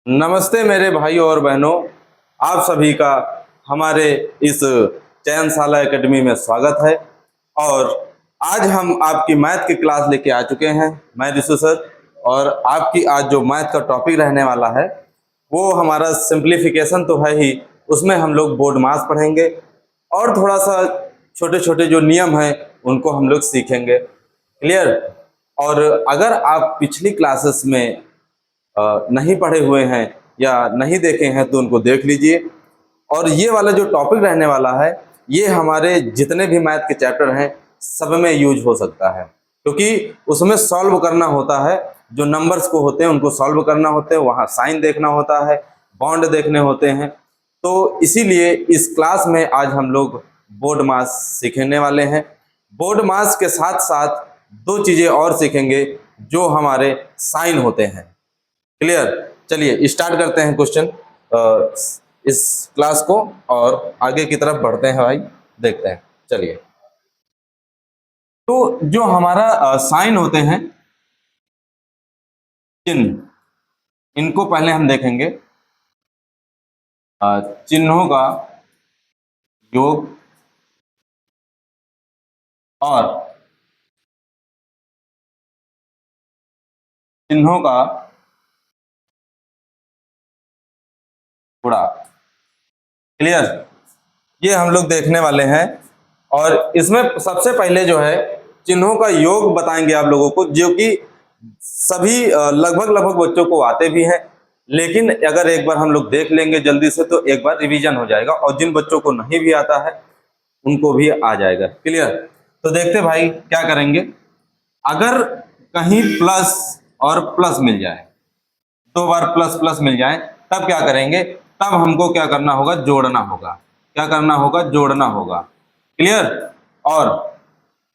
नमस्ते मेरे भाइयों और बहनों। आप सभी का हमारे इस चयनशाला एकेडमी में स्वागत है। और आज हम आपकी मैथ की क्लास लेके आ चुके हैं। मैं ऋषु सर, और आपकी आज जो मैथ का टॉपिक रहने वाला है वो हमारा सिंप्लीफिकेशन तो है ही, उसमें हम लोग बोर्ड मास पढ़ेंगे और थोड़ा सा छोटे छोटे जो नियम हैं उनको हम लोग सीखेंगे। क्लियर। और अगर आप पिछली क्लासेस में नहीं पढ़े हुए हैं या नहीं देखे हैं तो उनको देख लीजिए। और ये वाला जो टॉपिक रहने वाला है ये हमारे जितने भी मैथ के चैप्टर हैं सब में यूज हो सकता है, क्योंकि उसमें सॉल्व करना होता है। जो नंबर्स को होते हैं उनको सॉल्व करना होते हैं, वहाँ साइन देखना होता है, बॉन्ड देखने होते हैं। तो इसीलिए इस क्लास में आज हम लोग बोर्ड मास सीखने वाले हैं। बोर्ड मास के साथ साथ दो चीज़ें और सीखेंगे जो हमारे साइन होते हैं। क्लियर। चलिए स्टार्ट करते हैं क्वेश्चन इस क्लास को और आगे की तरफ बढ़ते हैं भाई, देखते हैं। चलिए, तो जो हमारा साइन होते हैं, चिन्ह, इनको पहले हम देखेंगे। चिन्हों का योग और चिन्हों का गुणा। क्लियर। ये हम लोग देखने वाले हैं। और इसमें सबसे पहले जो है चिन्हों का योग बताएंगे आप लोगों को, जो कि सभी लगभग लगभग बच्चों को आते भी हैं। लेकिन अगर एक बार हम लोग देख लेंगे जल्दी से तो एक बार रिवीजन हो जाएगा, और जिन बच्चों को नहीं भी आता है उनको भी आ जाएगा। क्लियर। तो देखते भाई क्या करेंगे। अगर कहीं प्लस और प्लस मिल जाए, दो बार प्लस प्लस मिल जाए, तब क्या करेंगे? तब हमको क्या करना होगा? जोड़ना होगा। क्या करना होगा? जोड़ना होगा। क्लियर। और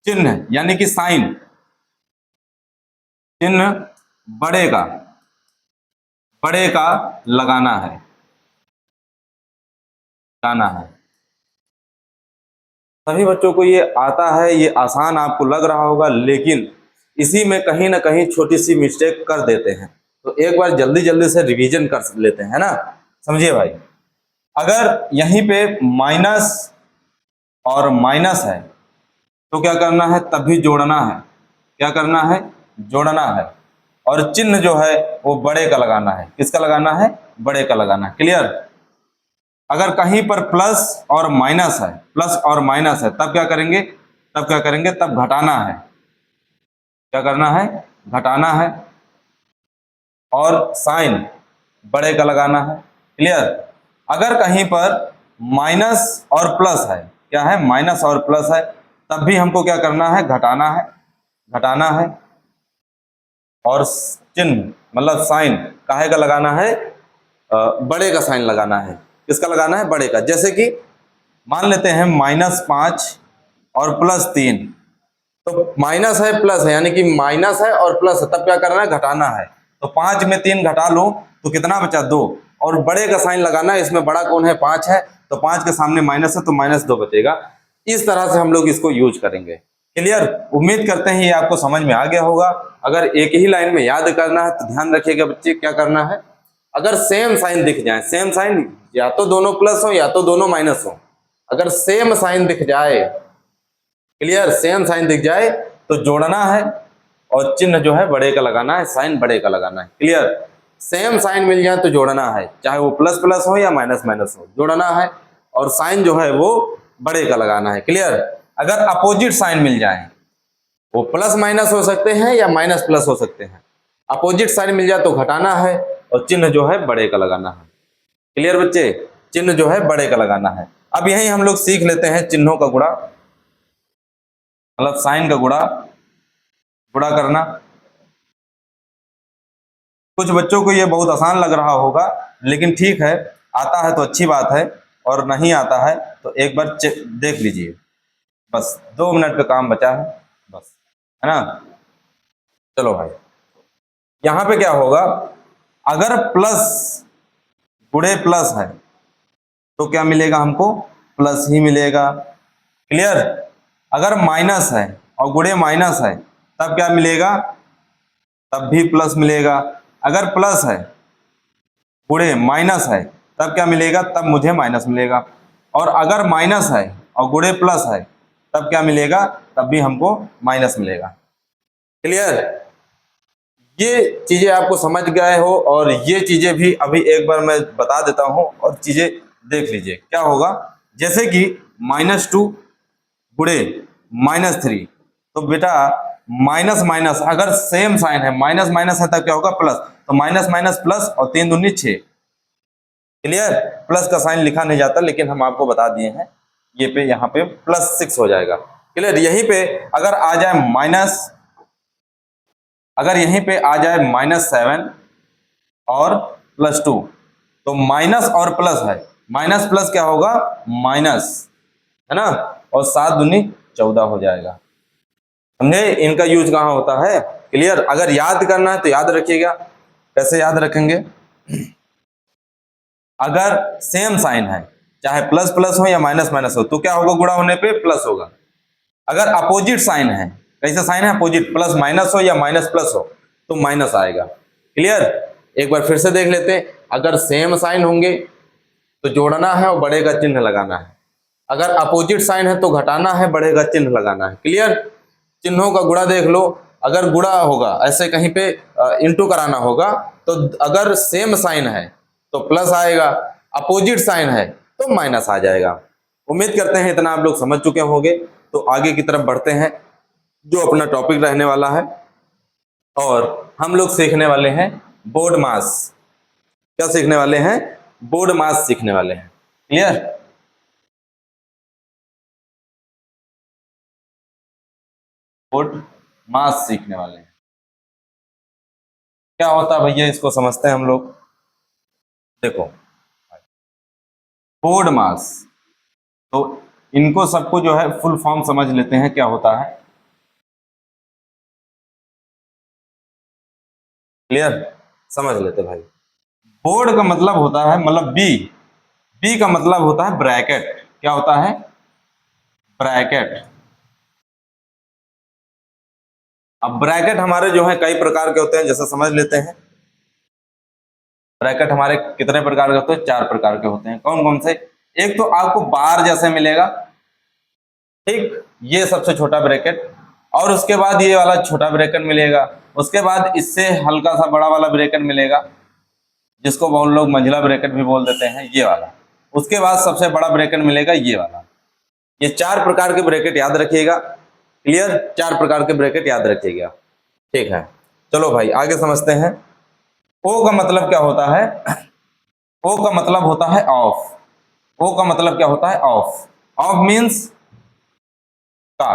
चिन्ह यानी कि साइन, चिन्ह बड़े का लगाना है, लगाना है। सभी बच्चों को ये आता है, ये आसान आपको लग रहा होगा, लेकिन इसी में कहीं ना कहीं छोटी सी मिस्टेक कर देते हैं। तो एक बार जल्दी जल्दी से रिवीजन कर लेते हैं, है ना। समझिए भाई, अगर यहीं पे माइनस और माइनस है तो क्या करना है? तभी जोड़ना है। क्या करना है? जोड़ना है। और चिन्ह जो है वो बड़े का लगाना है। किसका लगाना है? बड़े का लगाना है। क्लियर। अगर कहीं पर प्लस और माइनस है, प्लस और माइनस है, तब क्या करेंगे? तब क्या करेंगे? तब घटाना है। क्या करना है? घटाना है। और साइन बड़े का लगाना है। क्लियर। अगर कहीं पर माइनस और प्लस है, क्या है? माइनस और प्लस है, तब भी हमको क्या करना है? घटाना है। घटाना है। और चिन्ह मतलब साइन काहे का लगाना है? बड़े का साइन लगाना है। किसका लगाना है? बड़े का। जैसे कि मान लेते हैं -5 और +3, तो माइनस है प्लस है, यानी कि माइनस है और प्लस है, तब क्या करना है? घटाना है। तो 5 में 3 घटा लो तो कितना बचा? 2। और बड़े का साइन लगाना है। इसमें बड़ा कौन है? 5 है, तो 5 के सामने माइनस है तो -2 बचेगा। इस तरह से हम लोग इसको यूज करेंगे। क्लियर। उम्मीद करते हैं ये आपको समझ में आ गया होगा। अगर एक ही लाइन में याद करना है तो ध्यान रखिएगा बच्चे, क्या करना है? अगर सेम साइन दिख जाए, सेम साइन, या तो दोनों प्लस हो या तो दोनों माइनस हो, अगर सेम साइन दिख जाए, क्लियर, सेम साइन दिख जाए तो जोड़ना है। और चिन्ह जो है बड़े का लगाना है, साइन बड़े का लगाना है। क्लियर। सेम साइन मिल जाए तो जोड़ना है, चाहे वो प्लस प्लस हो या माइनस माइनस हो, जोड़ना है। और साइन जो है वो बड़े का लगाना है। क्लियर। अगर अपोजिट साइन मिल जाए, वो प्लस माइनस हो सकते हैं या माइनस प्लस हो सकते हैं, अपोजिट साइन मिल जाए तो घटाना है और चिन्ह जो है बड़े का लगाना है। क्लियर बच्चे, चिन्ह जो है बड़े का लगाना है। अब यही हम लोग सीख लेते हैं चिन्हों का गुणा, मतलब साइन का गुणा, गुणा करना। कुछ बच्चों को ये बहुत आसान लग रहा होगा, लेकिन ठीक है, आता है तो अच्छी बात है, और नहीं आता है तो एक बार देख लीजिए। बस 2 मिनट का काम बचा है, बस, है ना। चलो भाई, यहाँ पे क्या होगा? अगर प्लस गुणे प्लस है तो क्या मिलेगा हमको? प्लस ही मिलेगा। क्लियर। अगर माइनस है और गुणे माइनस है, तब क्या मिलेगा? तब भी प्लस मिलेगा। अगर प्लस है गुणे माइनस है तब क्या मिलेगा, तब मुझे माइनस मिलेगा। और अगर माइनस है और गुणे प्लस है तब क्या मिलेगा, तब भी हमको माइनस मिलेगा। क्लियर? ये चीजें आपको समझ गए हो, और ये चीजें भी अभी एक बार मैं बता देता हूं और चीजें देख लीजिए क्या होगा। जैसे कि -2 गुणे -3, तो बेटा माइनस माइनस अगर सेम साइन है, माइनस माइनस है तब क्या होगा, प्लस। तो माइनस माइनस प्लस और 3 दूनी 6। क्लियर? प्लस का साइन लिखा नहीं जाता, लेकिन हम आपको बता दिए हैं ये पे, यहाँ पे +6 हो जाएगा। क्लियर? यहीं पे अगर आ जाए माइनस, अगर यहीं पे आ जाए -7 और +2, तो माइनस और प्लस है, माइनस प्लस क्या होगा, माइनस, है ना, और 7 दूनी 14 हो जाएगा। समझे इनका यूज कहाँ होता है? क्लियर? अगर याद करना है तो याद रखिएगा। कैसे याद रखेंगे? अगर सेम साइन है, चाहे प्लस प्लस हो या माइनस माइनस हो, तो क्या होगा, गुणा होने पे प्लस होगा। अगर अपोजिट साइन है, कैसा साइन है, अपोजिट, प्लस माइनस हो या माइनस प्लस हो, तो माइनस आएगा। क्लियर? एक बार फिर से देख लेते हैं। अगर सेम साइन होंगे तो जोड़ना है और बड़े का चिन्ह लगाना है। अगर अपोजिट साइन है तो घटाना है, बड़े का चिन्ह लगाना है। क्लियर? चिन्हों का गुणा देख लो। अगर गुणा होगा, ऐसे कहीं पे इंटू कराना होगा, तो अगर सेम साइन है तो प्लस आएगा, अपोजिट साइन है तो माइनस आ जाएगा। उम्मीद करते हैं इतना आप लोग समझ चुके होंगे। तो आगे की तरफ बढ़ते हैं, जो अपना टॉपिक रहने वाला है, और हम लोग सीखने वाले हैं बोर्ड मास। क्या सीखने वाले हैं? बोर्ड मास सीखने वाले हैं। क्लियर? बोर्ड मास सीखने वाले हैं। क्या होता है भैया, इसको समझते हैं हम लोग। देखो, बोर्ड मास, तो इनको सबको जो है फुल फॉर्म समझ लेते हैं क्या होता है। क्लियर? समझ लेते भाई। बोर्ड का मतलब होता है, मतलब बी, बी का मतलब होता है ब्रैकेट। क्या होता है? ब्रैकेट। अब ब्रैकेट हमारे जो है कई प्रकार के होते हैं, जैसे समझ लेते हैं। ब्रैकेट हमारे कितने प्रकार के होते हैं? 4 प्रकार के होते हैं। कौन कौन से? एक तो आपको बार जैसे मिलेगा, ठीक, ये सबसे छोटा ब्रैकेट, और उसके बाद ये वाला छोटा ब्रैकेट मिलेगा। उसके बाद इससे हल्का सा बड़ा वाला ब्रैकेट मिलेगा, जिसको बहुत लोग मंझला ब्रैकेट भी बोल देते हैं, ये वाला। उसके बाद सबसे बड़ा ब्रैकेट मिलेगा, ये वाला। ये 4 प्रकार के ब्रैकेट याद रखिएगा। क्लियर? 4 प्रकार के ब्रैकेट याद रखिएगा। ठीक है, चलो भाई आगे समझते हैं। ओ का मतलब क्या होता है? ओ का मतलब होता है ऑफ। ओ का मतलब क्या होता है? ऑफ। ऑफ मीन्स का।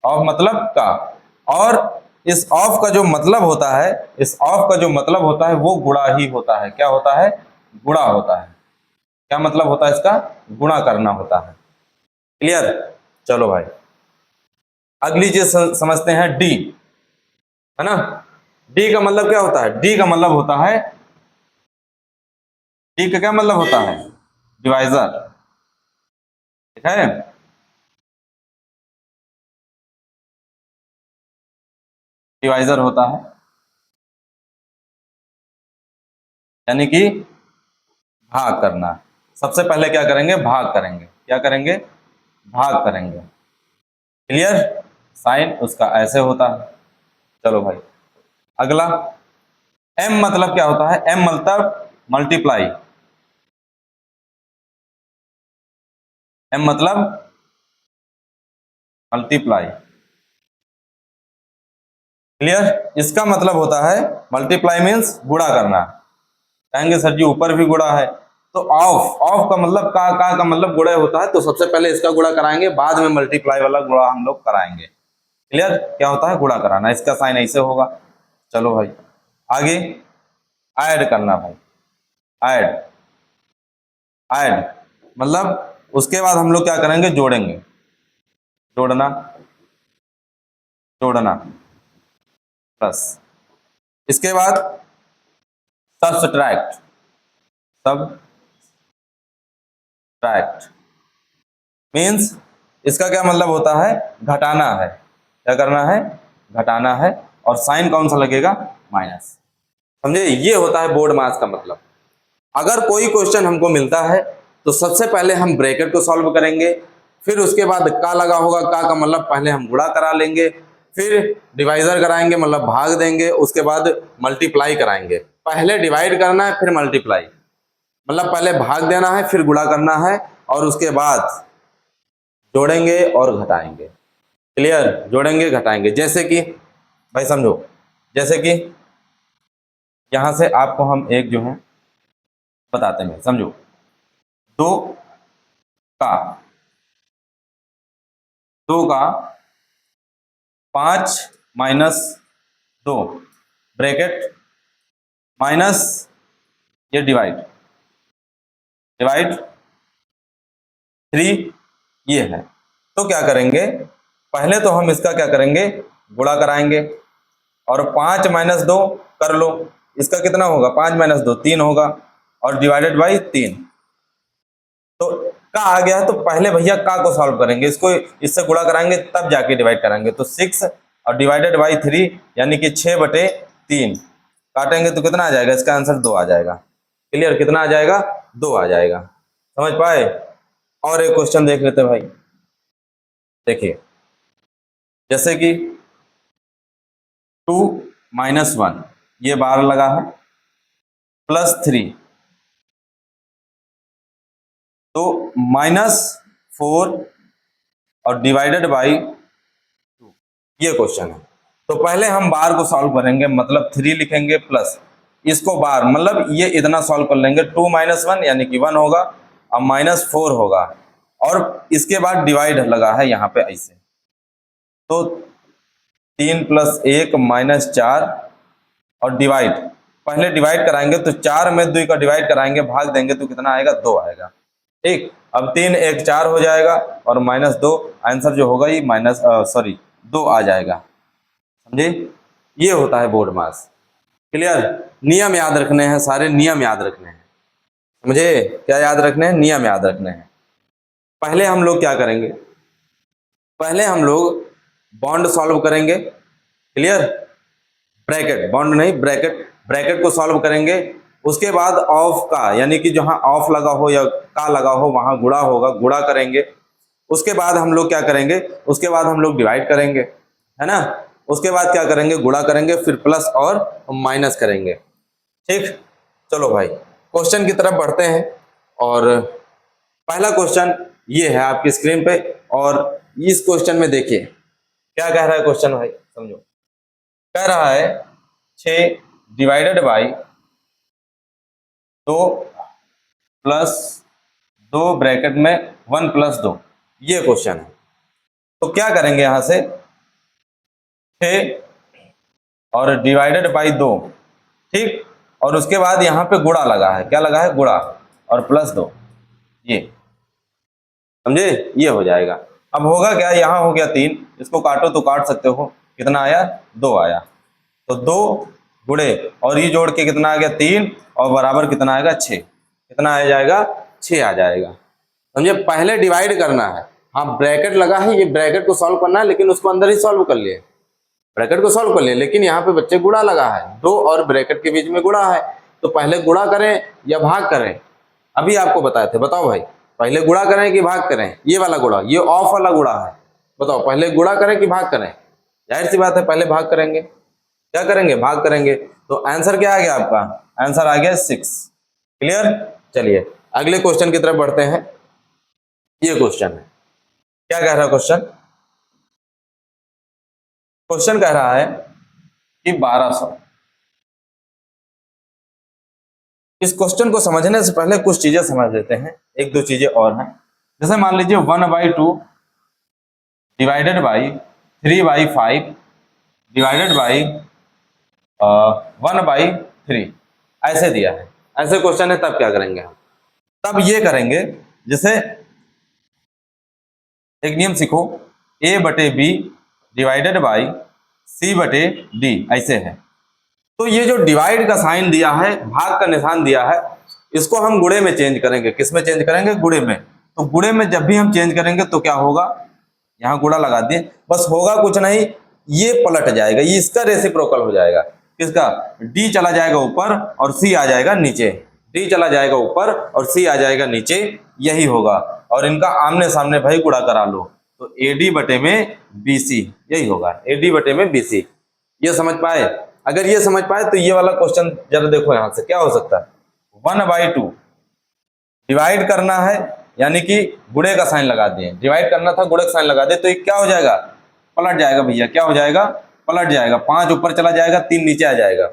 ऑफ मतलब का। और इस ऑफ का जो मतलब होता है, इस ऑफ का जो मतलब होता है वो गुणा ही होता है। क्या होता है? गुणा होता है। क्या मतलब होता है इसका? गुणा करना होता है। क्लियर? चलो भाई अगली चीज समझते हैं, डी, है ना। डी का मतलब क्या होता है? डी का मतलब होता है, डी का क्या मतलब होता है? डिवाइजर। ठीक है? डिवाइजर होता है, यानी कि भाग करना। सबसे पहले क्या करेंगे? भाग करेंगे। क्या करेंगे? भाग करेंगे। क्लियर? साइन उसका ऐसे होता है। चलो भाई अगला, एम मतलब क्या होता है? एम मतलब मल्टीप्लाई। एम मतलब मल्टीप्लाई। क्लियर? इसका मतलब होता है मल्टीप्लाई मीन्स गुणा करना। कहेंगे सर जी ऊपर भी गुणा है, तो ऑफ, ऑफ का मतलब का मतलब गुणा होता है, तो सबसे पहले इसका गुणा कराएंगे, बाद में मल्टीप्लाई वाला गुणा हम लोग कराएंगे। क्लियर? क्या होता है? गुणा कराना। इसका साइन ऐसे होगा। चलो भाई आगे, ऐड करना भाई। ऐड, ऐड मतलब उसके बाद हम लोग क्या करेंगे? जोड़ेंगे। जोड़ना, जोड़ना, प्लस। इसके बाद सब्सट्रैक्ट, सब्सट्रैक्ट मीन्स इसका क्या मतलब होता है? घटाना है। क्या करना है? घटाना है। और साइन कौन सा लगेगा? माइनस। समझे, ये होता है बोर्ड मास का मतलब। अगर कोई क्वेश्चन हमको मिलता है तो सबसे पहले हम ब्रैकेट को सॉल्व करेंगे, फिर उसके बाद का लगा होगा, का मतलब पहले हम गुणा करा लेंगे, फिर डिवाइजर कराएंगे मतलब भाग देंगे, उसके बाद मल्टीप्लाई कराएंगे। पहले डिवाइड करना है फिर मल्टीप्लाई, मतलब पहले भाग देना है फिर गुणा करना है, और उसके बाद जोड़ेंगे और घटाएंगे। क्लियर, जोड़ेंगे घटाएंगे। जैसे कि भाई समझो, जैसे कि यहां से आपको हम एक जो है बताते हैं, समझो। दो का दो का 5 माइनस 2 ब्रैकेट माइनस ये डिवाइड डिवाइड 3 ये है। तो क्या करेंगे, पहले तो हम इसका क्या करेंगे, गुणा कराएंगे, और 5 माइनस 2 कर लो, इसका कितना होगा, 5 माइनस 2 3 होगा, और डिवाइडेड बाई 3। तो का आ गया है, तो पहले भैया का को सॉल्व करेंगे, इसको इससे गुणा कराएंगे तब जाके डिवाइड कराएंगे। तो 6 और डिवाइडेड बाई 3 यानी कि 6/3 काटेंगे तो कितना आ जाएगा, इसका आंसर 2 आ जाएगा। क्लियर, कितना आ जाएगा, 2 आ जाएगा। समझ पाए। और एक क्वेश्चन देख लेते भाई, देखिए जैसे कि 2 माइनस 1 ये बार लगा है, प्लस 3 तो -4 और डिवाइडेड बाई 2 ये क्वेश्चन है। तो पहले हम बार को सॉल्व करेंगे, मतलब 3 लिखेंगे प्लस इसको बार, मतलब ये इतना सॉल्व कर लेंगे। 2 माइनस 1 यानी कि 1 होगा, अब -4 होगा, और इसके बाद डिवाइड लगा है यहाँ पे ऐसे, तो 3 + 1 -4 और डिवाइड, पहले डिवाइड कराएंगे तो 4 में 2 का डिवाइड कराएंगे, भाग देंगे तो कितना आएगा, 2 आएगा। ठीक, अब 3 1 4 हो जाएगा, और -2 आंसर जो होगा ये सॉरी 2 आ जाएगा। समझे, ये होता है बोर्ड मास। क्लियर, नियम याद रखने हैं, सारे नियम याद रखने हैं। मुझे क्या याद रखने हैं, नियम याद रखने हैं। पहले हम लोग क्या करेंगे, पहले हम लोग बॉन्ड सॉल्व करेंगे। क्लियर, ब्रैकेट, बॉन्ड नहीं ब्रैकेट, ब्रैकेट को सॉल्व करेंगे। उसके बाद ऑफ का, यानी कि जहां ऑफ लगा हो या का लगा हो वहां गुणा होगा, गुणा करेंगे। उसके बाद हम लोग क्या करेंगे, उसके बाद हम लोग डिवाइड करेंगे, है ना। उसके बाद क्या करेंगे, गुणा करेंगे, फिर प्लस और माइनस करेंगे। ठीक, चलो भाई क्वेश्चन की तरफ बढ़ते हैं। और पहला क्वेश्चन ये है आपकी स्क्रीन पे, और इस क्वेश्चन में देखिए क्या कह रहा है क्वेश्चन भाई, समझो। कह रहा है 6 डिवाइडेड बाई 2 प्लस 2 ब्रैकेट में 1 + 2 ये क्वेश्चन है। तो क्या करेंगे, यहां से 6 और डिवाइडेड बाई 2, ठीक, और उसके बाद यहाँ पे गुणा लगा है, क्या लगा है, गुणा, और +2 ये, समझे, ये हो जाएगा। अब होगा क्या, यहाँ हो गया 3, इसको काटो तो काट सकते हो, कितना आया, 2 आया। तो 2 गुणे और ये जोड़ के कितना आ गया, 3, और बराबर कितना आएगा, 6। कितना आ जाएगा, 6 आ जाएगा। समझे, पहले डिवाइड करना है। हाँ ब्रैकेट लगा है, ये ब्रैकेट को सॉल्व करना है, लेकिन उसको अंदर ही सॉल्व कर लिए, ब्रैकेट को सॉल्व कर लिए, लेकिन यहाँ पे बच्चे गुणा लगा है, 2 और ब्रैकेट के बीच में गुणा है। तो पहले गुणा करें या भाग करें, अभी आपको बताए थे, बताओ भाई, पहले गुणा करें कि भाग करें। ये वाला गुणा, ये ऑफ वाला गुणा है, बताओ पहले गुणा करें कि भाग करें। जाहिर सी बात है पहले भाग करेंगे। क्या करेंगे, भाग करेंगे। तो आंसर क्या आ गया आपका, आंसर आ गया 6। क्लियर, चलिए अगले क्वेश्चन की तरफ बढ़ते हैं। ये क्वेश्चन है, क्या कह रहा है क्वेश्चन, क्वेश्चन कह रहा है कि 1200। इस क्वेश्चन को समझने से पहले कुछ चीजें समझ लेते हैं, एक दो चीजें और हैं। जैसे मान लीजिए 1/2 डिवाइडेड बाई 3/5 डिवाइडेड बाई 1/3 ऐसे दिया है, ऐसे क्वेश्चन है, तब क्या करेंगे हम, तब ये करेंगे, जैसे एक नियम सीखो, A/B डिवाइडेड बाई C/D ऐसे है। तो ये जो डिवाइड का साइन दिया है, भाग का निशान दिया है, इसको हम गुणे में चेंज करेंगे। किस में चेंज करेंगे, गुणे में। तो गुणे में जब भी हम चेंज करेंगे तो क्या होगा, यहाँ गुणा लगा दिए, बस होगा कुछ नहीं, ये पलट जाएगा, ये इसका रेसिप्रोकल हो जाएगा। किसका, डी चला जाएगा ऊपर और सी आ जाएगा नीचे, डी चला जाएगा ऊपर और सी आ जाएगा नीचे, यही होगा। और इनका आमने सामने भाई गुणा करा लो, तो एडी बटे में बीसी, यही होगा, एडी बटे में बीसी। ये समझ पाए? अगर ये समझ पाए तो ये वाला क्वेश्चन जरा देखो यहां से क्या हो सकता है। 1/2 डिवाइड करना है, यानी कि गुणे का साइन लगा दिए, डिवाइड करना था गुणे का साइन लगा दिए, तो ये क्या हो जाएगा, पलट जाएगा भैया, क्या हो जाएगा, पलट जाएगा, 5 ऊपर चला जाएगा, 3 नीचे आ जाएगा।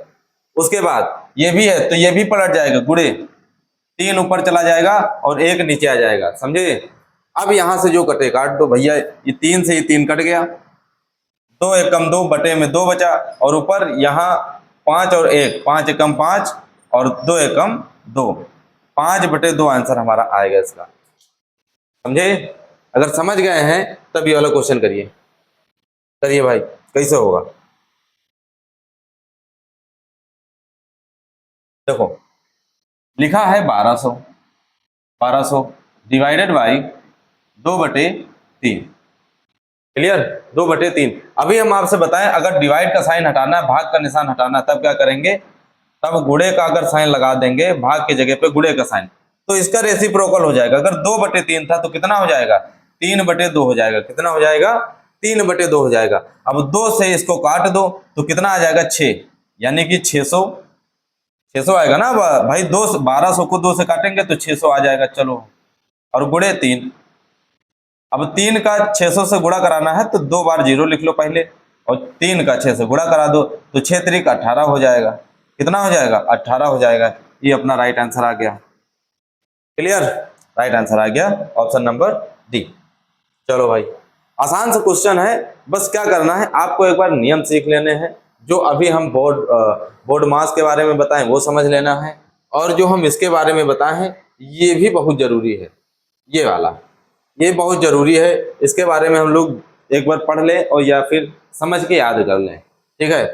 उसके बाद ये भी है तो ये भी पलट जाएगा, गुणे 3 ऊपर चला जाएगा और 1 नीचे आ जाएगा, समझे। अब यहां से जो कटे काट दो भैया, ये 3 से ये 3 कट गया, 2 एकम 2 बटे में 2 बचा, और ऊपर यहाँ 5 और 1, 5 एकम 5 और 2 एकम 2, 5/2 आंसर हमारा आएगा इसका, समझे। अगर समझ गए हैं तब ये वाला क्वेश्चन करिए, करिए भाई, कैसे होगा देखो। लिखा है 1200, 1200 डिवाइडेड बाई 2/3, क्लियर, 2/3। अभी हम आपसे बताएं अगर डिवाइड का साइन हटाना है, भाग का निशान हटाना है, तब क्या करेंगे, तब गुणे का अगर साइन लगा देंगे भाग की जगह पे गुणे का साइन, तो इसका रेसिप्रोकल हो जाएगा। अगर 2/3 था तो कितना हो जाएगा, 3/2 हो जाएगा, कितना हो जाएगा, 3/2 हो जाएगा। अब 2 से इसको काट दो तो कितना आ जाएगा, 6, यानी कि 600, 600 आएगा ना भाई, 1200 को 2 से काटेंगे तो 600 आ जाएगा, चलो। और गुणे 3, अब 3 का 600 से गुणा कराना है तो 2 बार 0 लिख लो पहले, और 3 का 6 से गुणा करा दो तो 6 3 18 हो जाएगा, कितना हो जाएगा, 18 हो जाएगा। ये अपना राइट आंसर आ गया, क्लियर, राइट आंसर आ गया ऑप्शन नंबर डी। चलो भाई, आसान सा क्वेश्चन है, बस क्या करना है आपको एक बार नियम सीख लेने हैं। जो अभी हम बोर्ड मास के बारे में बताएं वो समझ लेना है, और जो हम इसके बारे में बताए हैं ये भी बहुत जरूरी है, ये वाला ये बहुत जरूरी है, इसके बारे में हम लोग एक बार पढ़ लें और या फिर समझ के याद कर लें, ठीक है,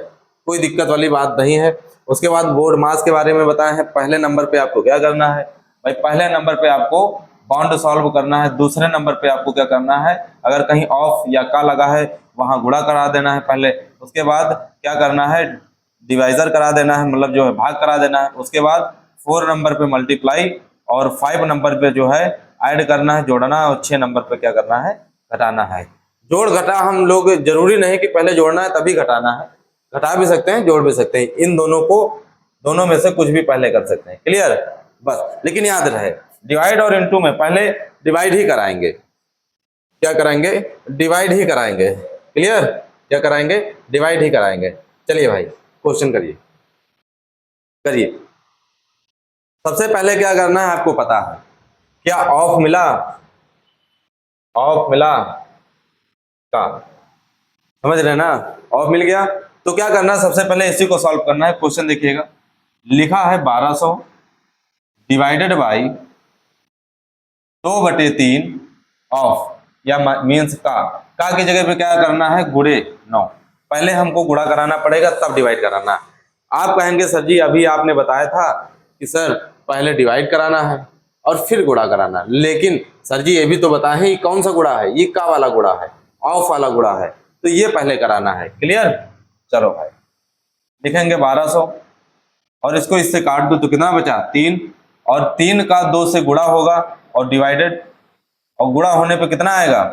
कोई दिक्कत वाली बात नहीं है। उसके बाद बोर्ड मास के बारे में बताए हैं। पहले नंबर पे आपको क्या करना है भाई, पहले नंबर पे आपको बाउंड सॉल्व करना है, दूसरे नंबर पे आपको क्या करना है, अगर कहीं ऑफ या का लगा है वहां गुणा करा देना है पहले, उसके बाद क्या करना है, डिवाइजर करा देना है, मतलब जो है भाग करा देना है, उसके बाद 4 नंबर पे मल्टीप्लाई, और 5 नंबर पे जो है ऐड करना है, जोड़ना है, और 6 नंबर पे क्या करना है, घटाना है। जोड़ घटा हम लोग जरूरी नहीं कि पहले जोड़ना है तभी घटाना है, घटा भी सकते हैं जोड़ भी सकते हैं, इन दोनों को, दोनों में से कुछ भी पहले कर सकते हैं, क्लियर। बस लेकिन याद रहे डिवाइड और इनटू में पहले डिवाइड ही कराएंगे, क्या कराएंगे, डिवाइड ही कराएंगे, क्लियर, क्या कराएंगे, डिवाइड ही कराएंगे। चलिए भाई क्वेश्चन करिए, करिए। सबसे पहले क्या करना है आपको पता है, क्या ऑफ मिला, ऑफ मिला का, समझ रहे ना, ऑफ मिल गया तो क्या करना है, सबसे पहले इसी को सॉल्व करना है। क्वेश्चन देखिएगा, लिखा है 1200 डिवाइडेड बाई 2/3 ऑफ, या मीन्स का की जगह पे क्या करना है, गुणे 9, पहले हमको गुणा कराना पड़ेगा तब डिवाइड कराना है। आप कहेंगे सर जी अभी आपने बताया था कि सर पहले डिवाइड कराना है और फिर गुणा कराना है, लेकिन सर जी ये भी तो बताएं ये कौन सा गुणा है, ये का वाला गुणा है, ऑफ वाला गुणा है, तो ये पहले कराना है, क्लियर। चलो भाई लिखेंगे 1200 और इसको इससे काट दो तो कितना बचा, 3, और 3 का 2 से गुणा होगा और डिवाइडेड, और गुणा होने पे कितना आएगा,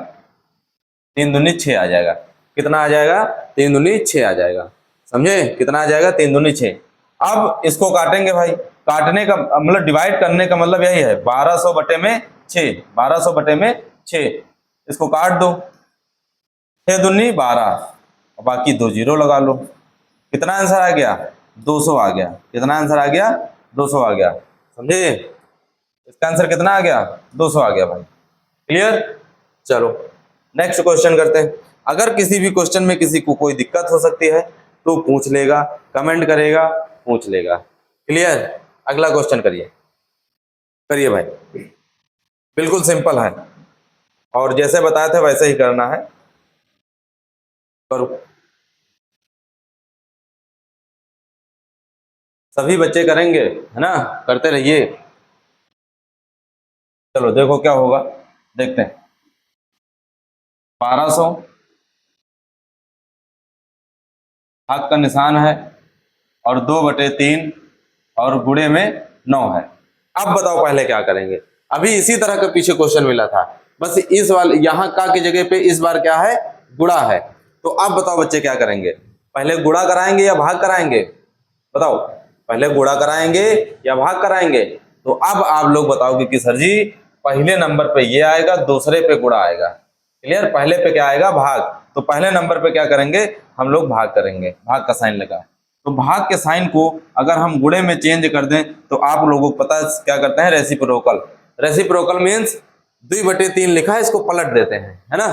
3 दूनी 6 आ जाएगा, कितना आ जाएगा, 3 दूनी 6 आ जाएगा, समझे, कितना आ जाएगा, 3 दूनी 6। अब इसको काटेंगे भाई, काटने का मतलब डिवाइड करने का मतलब यही है, 1200 बटे में 6, 1200 बटे में 6, इसको काट दो, 6 दूनी 12, और बाकी 2 जीरो लगा लो, कितना आंसर आ गया, 200 आ गया, कितना आंसर आ गया, 200 आ गया, समझे, इसका आंसर कितना आ गया, 200 आ गया भाई, क्लियर। चलो नेक्स्ट क्वेश्चन करते हैं। अगर किसी भी क्वेश्चन में किसी को कोई दिक्कत हो सकती है तो पूछ लेगा, कमेंट करेगा, पूछ लेगा, क्लियर। अगला क्वेश्चन करिए, करिए भाई, बिल्कुल सिंपल है और जैसे बताए थे वैसे ही करना है, करो। सभी बच्चे करेंगे है ना, करते रहिए। चलो देखो क्या होगा, देखते हैं। 1200 भाग का निशान है, और 2/3 और गुणे में 9 है। अब बताओ पहले क्या करेंगे। अभी इसी तरह का पीछे क्वेश्चन मिला था, बस इस वाले यहाँ का की जगह पे इस बार क्या है, गुणा है। तो अब बताओ बच्चे क्या करेंगे, पहले गुणा कराएंगे या भाग कराएंगे, बताओ पहले गुणा कराएंगे या भाग कराएंगे। तो अब आप लोग बताओगे कि सर जी पहले नंबर पे ये आएगा, दूसरे पे गुणा आएगा। क्लियर, पहले पे क्या आएगा, भाग। तो पहले नंबर पे क्या करेंगे, हम लोग भाग करेंगे, भाग का साइन लगा। तो भाग के साइन को अगर हम गुणे में चेंज कर दें तो आप लोगों को पता है क्या करते हैं, रेसिप्रोकल। रेसिप्रोकल मीन्स 2/3 लिखा है, इसको पलट देते हैं, है ना,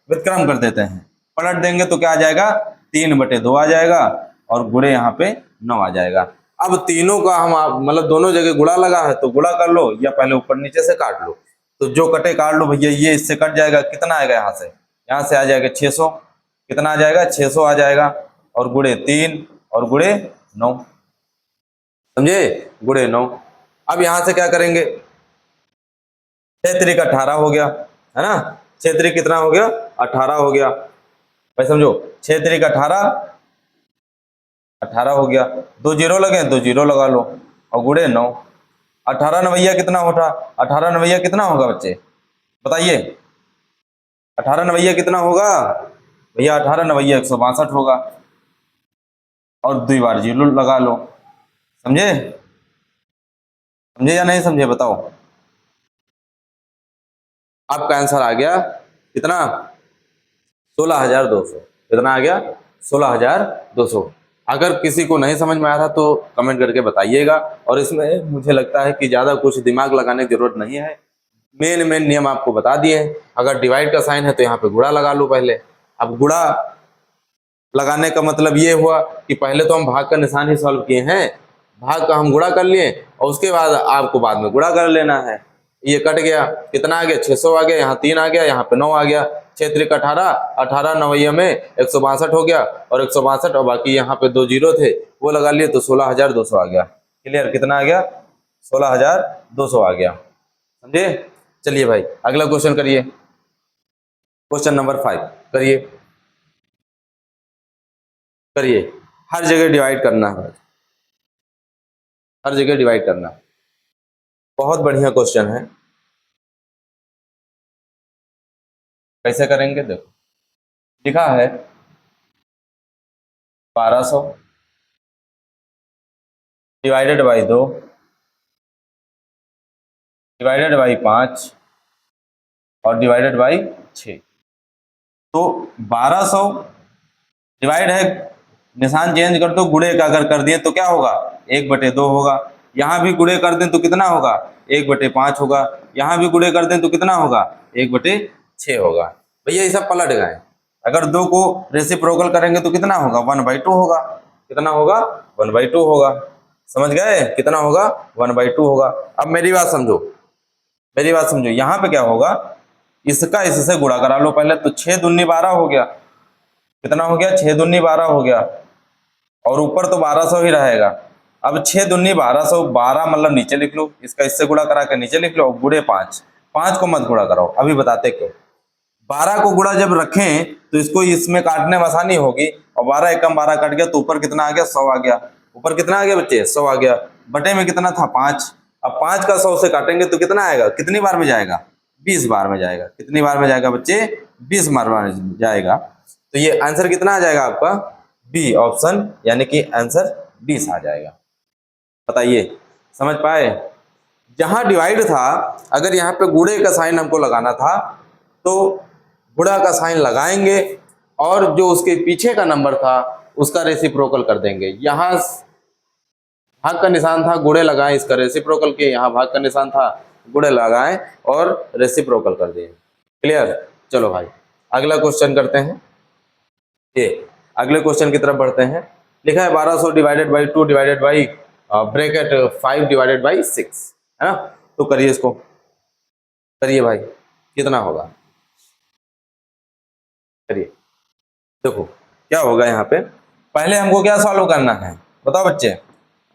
व्युत्क्रम कर देते हैं। पलट देंगे तो क्या आ जाएगा, 3/2 आ जाएगा और गुणे यहाँ पे 9 आ जाएगा। अब तीनों का हम मतलब दोनों जगह गुणा लगा है तो गुणा कर लो, या पहले ऊपर नीचे से काट लो। तो जो कटे काट लो भैया, ये इससे कट जाएगा, कितना आएगा यहाँ से आ जाएगा 600, कितना आ जाएगा 600 आ जाएगा, और गुणे 3 और गुणे 9, समझे, गुणे 9। अब यहाँ से क्या करेंगे, 6 3 18 हो गया, है ना, 6 3 कितना हो गया, 18 हो गया भाई, समझो 6 3 18, 18 हो गया। 2 जीरो लगे, 2 जीरो लगा लो और गुणे 9। 18 नवैया कितना होता, 18 नवैया कितना होगा बच्चे, बताइए 18 नवैया कितना होगा भैया, 18 नवैया 162 होगा, और 2 बार जीरो लगा लो। समझे, समझे या नहीं समझे, बताओ। आपका आंसर आ गया कितना, 16,200। कितना आ गया, 16,200। अगर किसी को नहीं समझ में आ रहा तो कमेंट करके बताइएगा। और इसमें मुझे लगता है कि ज़्यादा कुछ दिमाग लगाने की जरूरत नहीं है, मेन नियम आपको बता दिए हैं। अगर डिवाइड का साइन है तो यहाँ पे गुणा लगा लो पहले। अब गुणा लगाने का मतलब ये हुआ कि पहले तो हम भाग का निशान ही सॉल्व किए हैं, भाग का हम गुणा कर लिए और उसके बाद आपको बाद में गुणा कर लेना है। ये कट गया, कितना आ गया, 600 आ गया, यहाँ 3 आ गया, यहाँ पे 9 आ गया। 6 3 18, 18 नवैया में 162 हो गया, और 162 और बाकी यहाँ पे 2 जीरो थे वो लगा लिए, तो 16,200 आ गया। क्लियर, कितना आ गया, 16,200 आ गया, समझे। चलिए भाई अगला क्वेश्चन करिए, क्वेश्चन नंबर 5 करिए। करिए, हर जगह डिवाइड करना है, हर जगह डिवाइड करना। बहुत बढ़िया क्वेश्चन है, कैसे करेंगे देखो। लिखा है 1200 डिवाइडेड बाई 2 डिवाइडेड बाई 5 और डिवाइडेड बाई 6। तो 1200 डिवाइड है, निशान चेंज कर दो, गुणे का अगर कर दिए तो क्या होगा, 1/2 होगा। यहाँ भी गुणे कर दें तो कितना होगा, 1/5 होगा। यहाँ भी गुणे कर दें तो कितना होगा, 1/6 होगा। भैया ये सब पलट गए, अगर 2 को रेसिप्रोकल करेंगे तो कितना होगा, 1/2 होगा। कितना होगा, 1/2 होगा। समझ गए, कितना होगा, 1/2 होगा। अब मेरी बात समझो, मेरी बात समझो, यहाँ पे क्या होगा, इसका इससे गुणा करा लो पहले, तो 6 दूनी 12 हो गया। कितना हो गया, 6 दूनी 12 हो गया, और ऊपर तो 1200 ही रहेगा। अब 6 दूनी 1200, 12 मतलब नीचे लिख लो, इसका इससे गुणा करा के नीचे लिख लो, गुणे 5। 5 को मत गुणा कराओ, अभी बताते क्यों। 12 को गुणा जब रखें तो इसको इसमें काटने में आसानी होगी, और 12 एकम 12 कट गया तो ऊपर कितना आ गया, 100 आ गया। ऊपर कितना आ गया बच्चे, 100 आ गया। बटे में कितना था, 5। अब 5 का 100 से काटेंगे तो कितना आएगा, कितनी बार में जाएगा, 20 बार में जाएगा। कितनी बार में जाएगा बच्चे, 20 बार में जाएगा। तो ये आंसर कितना आ जाएगा आपका, बी ऑप्शन, यानी कि आंसर 20 आ जाएगा। बताइए, समझ पाए। जहां डिवाइड था, अगर यहाँ पे गुणे का साइन हमको लगाना था तो गुणा का साइन लगाएंगे, और जो उसके पीछे का नंबर था उसका रेसिप्रोकल कर देंगे। यहाँ भाग का निशान था, गुणे लगाएं, इसका रेसिप्रोकल किए, यहाँ भाग का निशान था, गुणे लगाएं और रेसिप्रोकल कर दिए। क्लियर, चलो भाई अगला क्वेश्चन करते हैं। ये अगले क्वेश्चन की तरफ बढ़ते हैं। लिखा है 1200 divided by 2 divided by bracket 5 divided by 6, है ना। तो करिए इसको, करिए भाई, कितना होगा, करिए। देखो क्या होगा यहाँ पे, पहले हमको क्या सॉल्व करना है, बताओ बच्चे,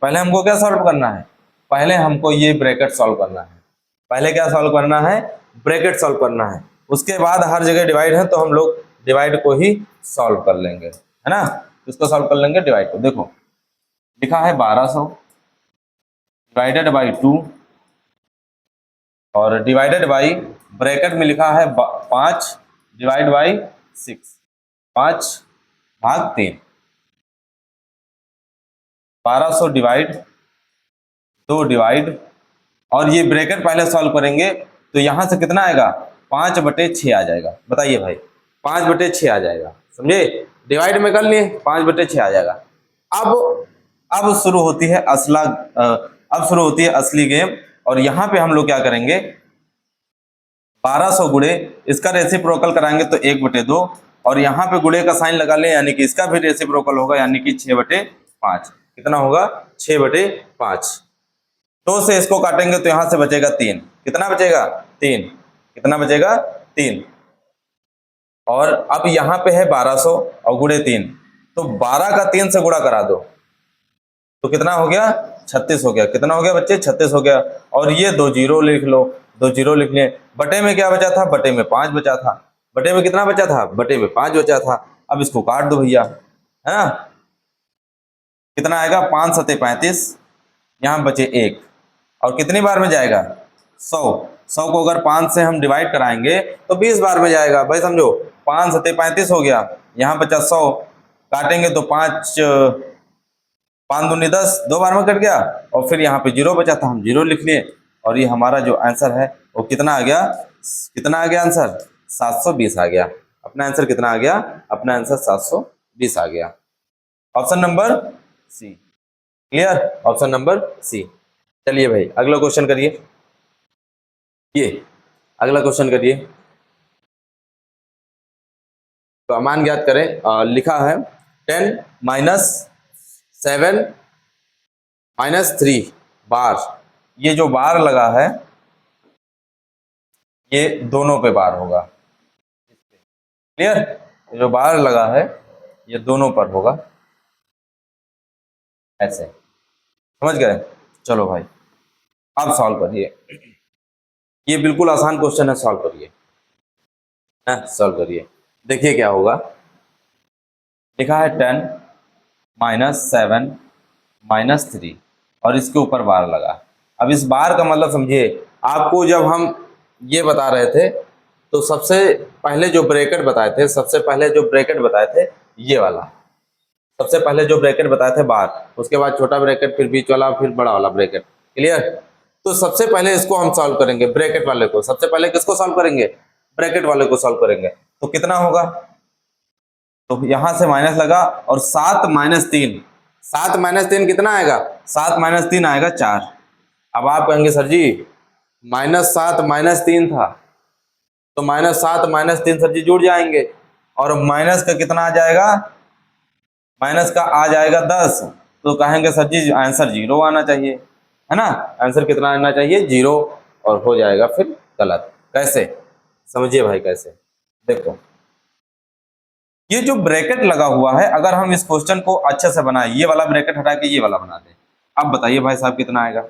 पहले हमको क्या सॉल्व करना है, पहले हमको ये ब्रैकेट सॉल्व करना है। पहले क्या सॉल्व करना है, ब्रैकेट सॉल्व करना है। उसके बाद हर जगह डिवाइड है तो हम लोग डिवाइड को ही सॉल्व कर लेंगे, है ना, इसको सॉल्व कर लेंगे डिवाइड को। देखो लिखा है 1200 डिवाइडेड बाई 2 और डिवाइडेड बाई ब्रैकेट में लिखा है 5 डिवाइड बाई 6, 5/3। 1200 डिवाइड 2 डिवाइड और ये ब्रैकेट पहले सॉल्व करेंगे तो यहां से कितना आएगा 5/6 आ जाएगा। बताइए भाई 5/6 आ जाएगा, समझे। डिवाइड में कर लिए 5/6 आ जाएगा। अब शुरू होती है अब शुरू होती है असली गेम। और यहाँ पे हम लोग क्या करेंगे 1200 गुणे इसका रेसिप्रोकल कराएंगे तो 1/2 और यहाँ पे गुणे का साइन लगा ले यानी कि इसका भी रेसिप्रोकल होगा यानी कि 6/5। कितना होगा 6/5। 2 से इसको काटेंगे तो यहां से बचेगा 3। कितना बचेगा 3। कितना बचेगा 3। और अब यहाँ पे है 1200 और गुणे 3 तो 12 का 3 से गुणा करा दो तो कितना हो गया 36 हो गया। कितना हो गया बच्चे 36 हो गया। और ये 2 जीरो लिख लो, 2 जीरो लिख लिए। बटे में क्या बचा था बटे में 5 बचा था। बटे में कितना बचा था बटे में 5 बचा था। अब इसको काट दो भैया, है ना। कितना आएगा 5 7 35, यहाँ बचे 1 और कितनी बार में जाएगा 100। 100 को अगर 5 से हम डिवाइड कराएंगे तो 20 बार में जाएगा भाई, समझो। 5 7 35 हो गया, यहाँ बचा 100, काटेंगे तो 5 5 दूनी 10, 2 बार में कट गया। और फिर यहाँ पे 0 बचा था, हम 0 लिख लिए। और ये हमारा जो आंसर है वो कितना आ गया, कितना आ गया आंसर 720 आ गया। अपना आंसर कितना आ गया, अपना आंसर 720 आ गया। Option number C. Clear, option number C. चलिए भाई अगला क्वेश्चन करिए। ये अगला क्वेश्चन करिए। तो मान ज्ञात करें। लिखा है 10 - 7 - 3 बार। ये जो बार लगा है ये दोनों पे बार होगा। क्लियर, ये जो बार लगा है ये दोनों पर होगा, ऐसे समझ गए। चलो भाई अब सॉल्व करिए। ये बिल्कुल आसान क्वेश्चन है, सॉल्व करिए ना, सॉल्व करिए। देखिए क्या होगा। लिखा है 10 - 7 - 3 और इसके ऊपर बार लगा। अब इस बार का मतलब समझिए, आपको जब हम ये बता रहे थे तो सबसे पहले जो ब्रैकेट बताए थे, सबसे पहले जो ब्रैकेट बताए थे ये वाला, सबसे पहले जो ब्रैकेट बताए थे बार, उसके बाद छोटा ब्रैकेट, फिर बीच वाला, फिर बड़ा वाला ब्रैकेट। क्लियर। तो सबसे पहले इसको हम सॉल्व करेंगे, ब्रैकेट वाले को। सबसे पहले किसको सॉल्व करेंगे, ब्रैकेट वाले को सॉल्व करेंगे। तो कितना होगा, तो यहां से माइनस लगा और 7 - 3, 7 - 3 कितना आएगा, 7 - 3 आएगा 4। अब आप कहेंगे सर जी -7 - 3 था तो -7 - 3 सर जी जुड़ जाएंगे और माइनस का कितना आ जाएगा, माइनस का आ जाएगा 10। तो कहेंगे सर जी आंसर 0 आना चाहिए, है ना। आंसर कितना आना चाहिए 0 और हो जाएगा फिर गलत। कैसे, समझिए भाई कैसे। देखो ये जो ब्रैकेट लगा हुआ है, अगर हम इस क्वेश्चन को अच्छे से बनाए, ये वाला ब्रैकेट हटा के ये वाला बना दें, अब बताइए भाई साहब कितना आएगा।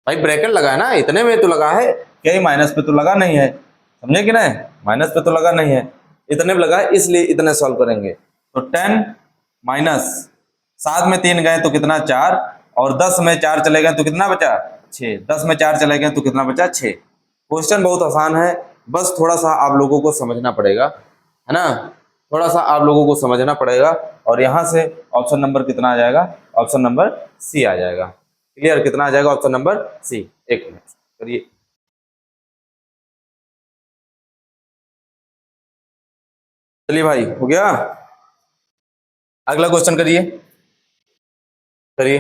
भाई ब्रैकेट लगा है ना, इतने में तो लगा है, कहीं माइनस पे तो लगा नहीं है, समझे कि नहीं। माइनस पे तो लगा नहीं है, इतने में लगा है, इसलिए इतने सॉल्व करेंगे। तो 10 माइनस 7 में 3 गए तो कितना 4 और 10 में 4 चले गए तो कितना बचा 6। 10 में 4 चले गए तो कितना बचा 6। क्वेश्चन बहुत आसान है, बस थोड़ा सा आप लोगों को समझना पड़ेगा, है ना। थोड़ा सा आप लोगों को समझना पड़ेगा और यहाँ से ऑप्शन नंबर कितना आ जाएगा, ऑप्शन नंबर सी आ जाएगा। क्लियर, कितना आ जाएगा ऑप्शन नंबर सी। एक मिनट करिए। चलिए भाई हो गया, अगला क्वेश्चन करिए। करिए,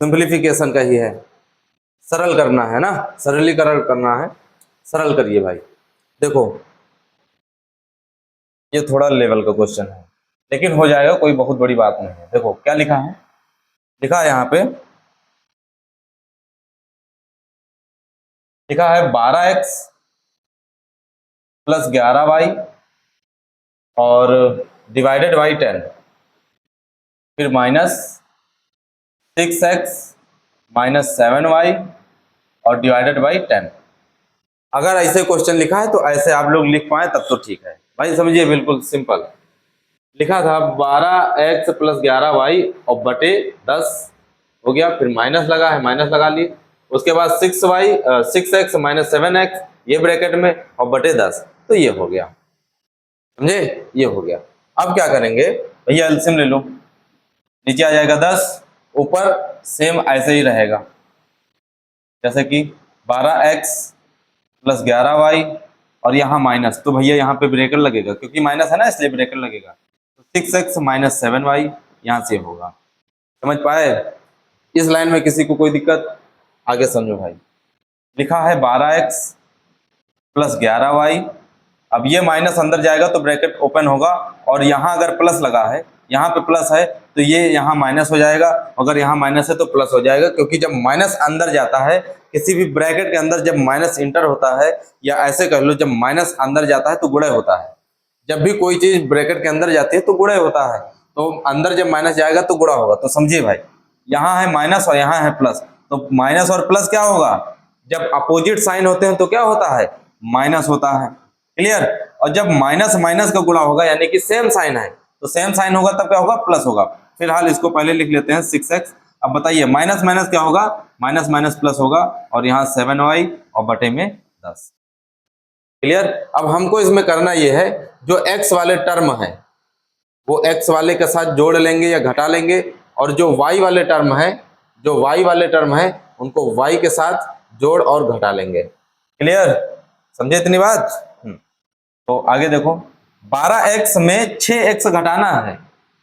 सिंपलीफिकेशन का ही है, सरल करना है ना, सरलीकरण करना है, सरल करिए भाई। देखो ये थोड़ा लेवल का क्वेश्चन है लेकिन हो जाएगा, कोई बहुत बड़ी बात नहीं है। देखो क्या लिखा है, लिखा है यहाँ पे, लिखा है 12x + 11y और डिवाइडेड बाई 10, फिर -6x - 7y और डिवाइडेड बाई 10। अगर ऐसे क्वेश्चन लिखा है तो ऐसे आप लोग लिख पाए तब तो ठीक है भाई, समझिए बिल्कुल सिंपल। लिखा था 12x प्लस 11y और बटे 10 हो गया, फिर माइनस लगा है, माइनस लगा लिए। उसके बाद 6x माइनस 7x ये ब्रैकेट में और बटे 10, तो ये हो गया, समझे, ये हो गया। अब क्या करेंगे भैया, एलसीएम ले लो, नीचे आ जाएगा 10, ऊपर सेम ऐसे ही रहेगा, जैसे कि 12x प्लस 11y और यहाँ माइनस, तो भैया यहाँ पे ब्रेकर लगेगा क्योंकि माइनस है ना, इसलिए ब्रेकर लगेगा। तो 6x माइनस 7y यहाँ से होगा। समझ पाए? इस लाइन में किसी को कोई दिक्कत? आगे समझो भाई। लिखा है 12x प्लस 11y, अब ये माइनस अंदर जाएगा तो ब्रैकेट ओपन होगा, और यहाँ अगर प्लस लगा है, यहाँ पे प्लस है तो ये यहाँ माइनस हो जाएगा, अगर यहाँ माइनस है तो प्लस हो जाएगा, क्योंकि जब माइनस अंदर जाता है किसी भी ब्रैकेट के अंदर, जब माइनस इंटर होता है, या ऐसे कह लो जब माइनस अंदर जाता है तो गुणा होता है। जब भी कोई चीज ब्रैकेट के अंदर जाती है तो गुणा होता है, तो अंदर जब माइनस जाएगा तो गुणा होगा। तो समझिए भाई, यहाँ है माइनस और यहाँ है प्लस, तो माइनस और प्लस क्या होगा, जब अपोजिट साइन होते हैं तो क्या होता है, माइनस होता है। क्लियर? और जब माइनस माइनस का गुणा होगा, यानी कि सेम साइन है, तो सेम साइन होगा तब क्या होगा, प्लस होगा। फिलहाल इसको पहले लिख लेते हैं 6x। अब बताइए माइनस माइनस क्या होगा, माइनस माइनस प्लस होगा, और यहाँ 7y और बटे में 10। क्लियर? अब हमको इसमें करना ये है, जो x वाले टर्म है वो x वाले के साथ जोड़ लेंगे या घटा लेंगे, और जो y वाले टर्म है, जो y वाले टर्म है उनको y के साथ जोड़ और घटा लेंगे। क्लियर? समझे इतनी बात? तो आगे देखो, 12x में 6x घटाना है।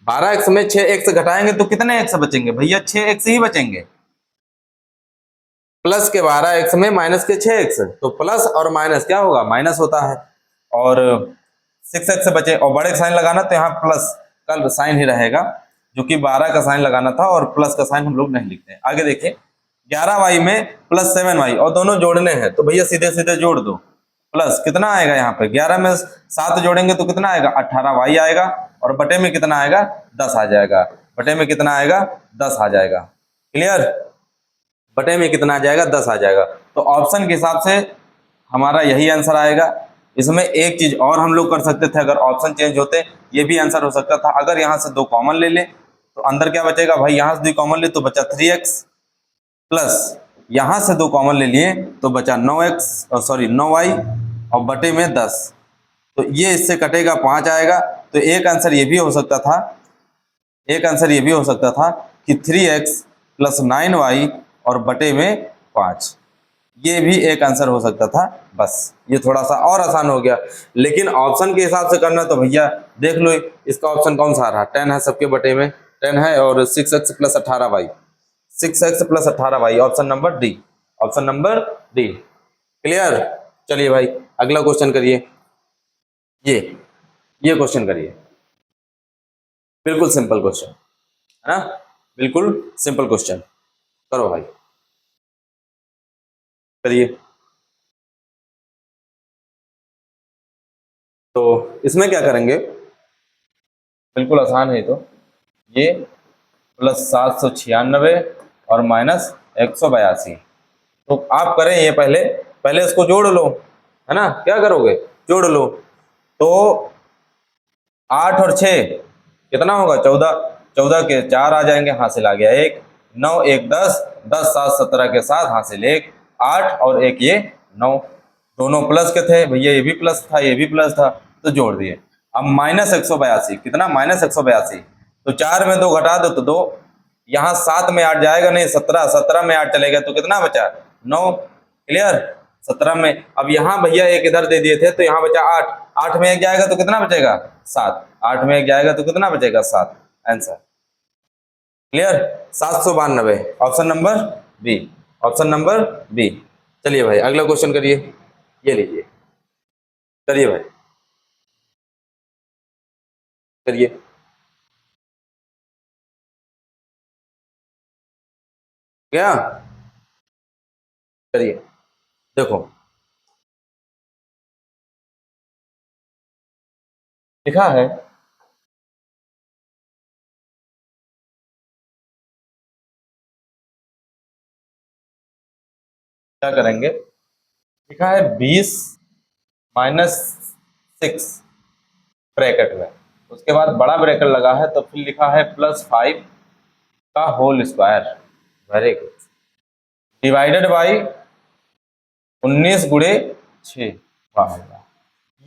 12x में 6x घटाएंगे तो कितने x बचेंगे भैया, 6x ही बचेंगे। प्लस के 12x में माइनस के 6x, तो प्लस और माइनस क्या होगा, माइनस होता है। और 6x बचे, और बड़े साइन लगाना तो यहाँ प्लस का साइन ही रहेगा, जो कि 12 का साइन लगाना था, और प्लस का साइन हम लोग नहीं लिखते। आगे देखिए, 11y में प्लस 7y, और दोनों जोड़ने हैं तो भैया सीधे सीधे जोड़ दो। प्लस कितना आएगा, यहाँ पे 11 में 7 जोड़ेंगे तो कितना आएगा, 18y आएगा, और बटे में कितना आएगा, 10 आ जाएगा। बटे में कितना आएगा, 10 आ जाएगा। क्लियर? बटे में कितना आ जाएगा, 10 आ जाएगा। तो ऑप्शन के हिसाब से हमारा यही आंसर आएगा। इसमें एक चीज और हम लोग कर सकते थे, अगर ऑप्शन चेंज होते ये भी आंसर हो सकता था। अगर यहाँ से 2 कॉमन ले ले तो अंदर क्या बचेगा भाई, यहाँ से 2 कॉमन ले तो बचा 3x, प्लस यहाँ से 2 कॉमन ले लिए तो बचा 9x, सॉरी 9y, और बटे में 10। तो ये इससे कटेगा 5 आएगा। तो एक आंसर ये भी हो सकता था, एक आंसर ये भी हो सकता था कि 3x प्लस 9y और बटे में 5, ये भी एक आंसर हो सकता था। बस ये थोड़ा सा और आसान हो गया, लेकिन ऑप्शन के हिसाब से करना तो भैया देख लो इसका ऑप्शन कौन सा आ रहा, 10 है सबके बटे में, 10 है, और 6x plus 18y, 6x plus 18y, option number D, option number D. Clear? चलिए भाई अगला क्वेश्चन करिए, ये ये क्वेश्चन करिए, बिल्कुल सिंपल क्वेश्चन है ना, बिल्कुल सिंपल क्वेश्चन। करो भाई, करिए। तो इसमें क्या करेंगे, बिल्कुल आसान है। तो ये प्लस 796 और माइनस 182, तो आप करें ये, पहले पहले इसको जोड़ लो, है ना, क्या करोगे, जोड़ लो। तो 8 और 6 कितना होगा, 14, 14 के 4 आ जाएंगे, हासिल आ गया 1, 9 1 10, 10 7 17 के साथ हासिल 1, 8 और 1 ये 9, दोनों प्लस के थे भैया, ये भी प्लस था ये भी प्लस था, तो जोड़ दिए। अब माइनस 182, कितना, माइनस 182, तो 4 में 2 घटा दो तो 2, यहाँ 7 में 8 जाएगा नहीं, 17, 17 में 8 चलेगा तो कितना बचा, 9। क्लियर? 17 में, अब यहाँ भैया एक इधर दे दिए थे तो यहाँ बचा 8, 8 में 1 जाएगा तो कितना बचेगा, 7, 8 में 1 जाएगा तो कितना बचेगा, 7, answer. Clear? 792, option number B, option number B. चलिए भाई अगला क्वेश्चन करिए, ये लीजिए, करिए भाई, करिए। क्या? करिए, देखो लिखा है, क्या करेंगे, लिखा है 20 माइनस 6 ब्रैकेट में, उसके बाद बड़ा ब्रैकेट लगा है तो फिर लिखा है +5 का whole square. Very good. Divided by 19 गुणे 6।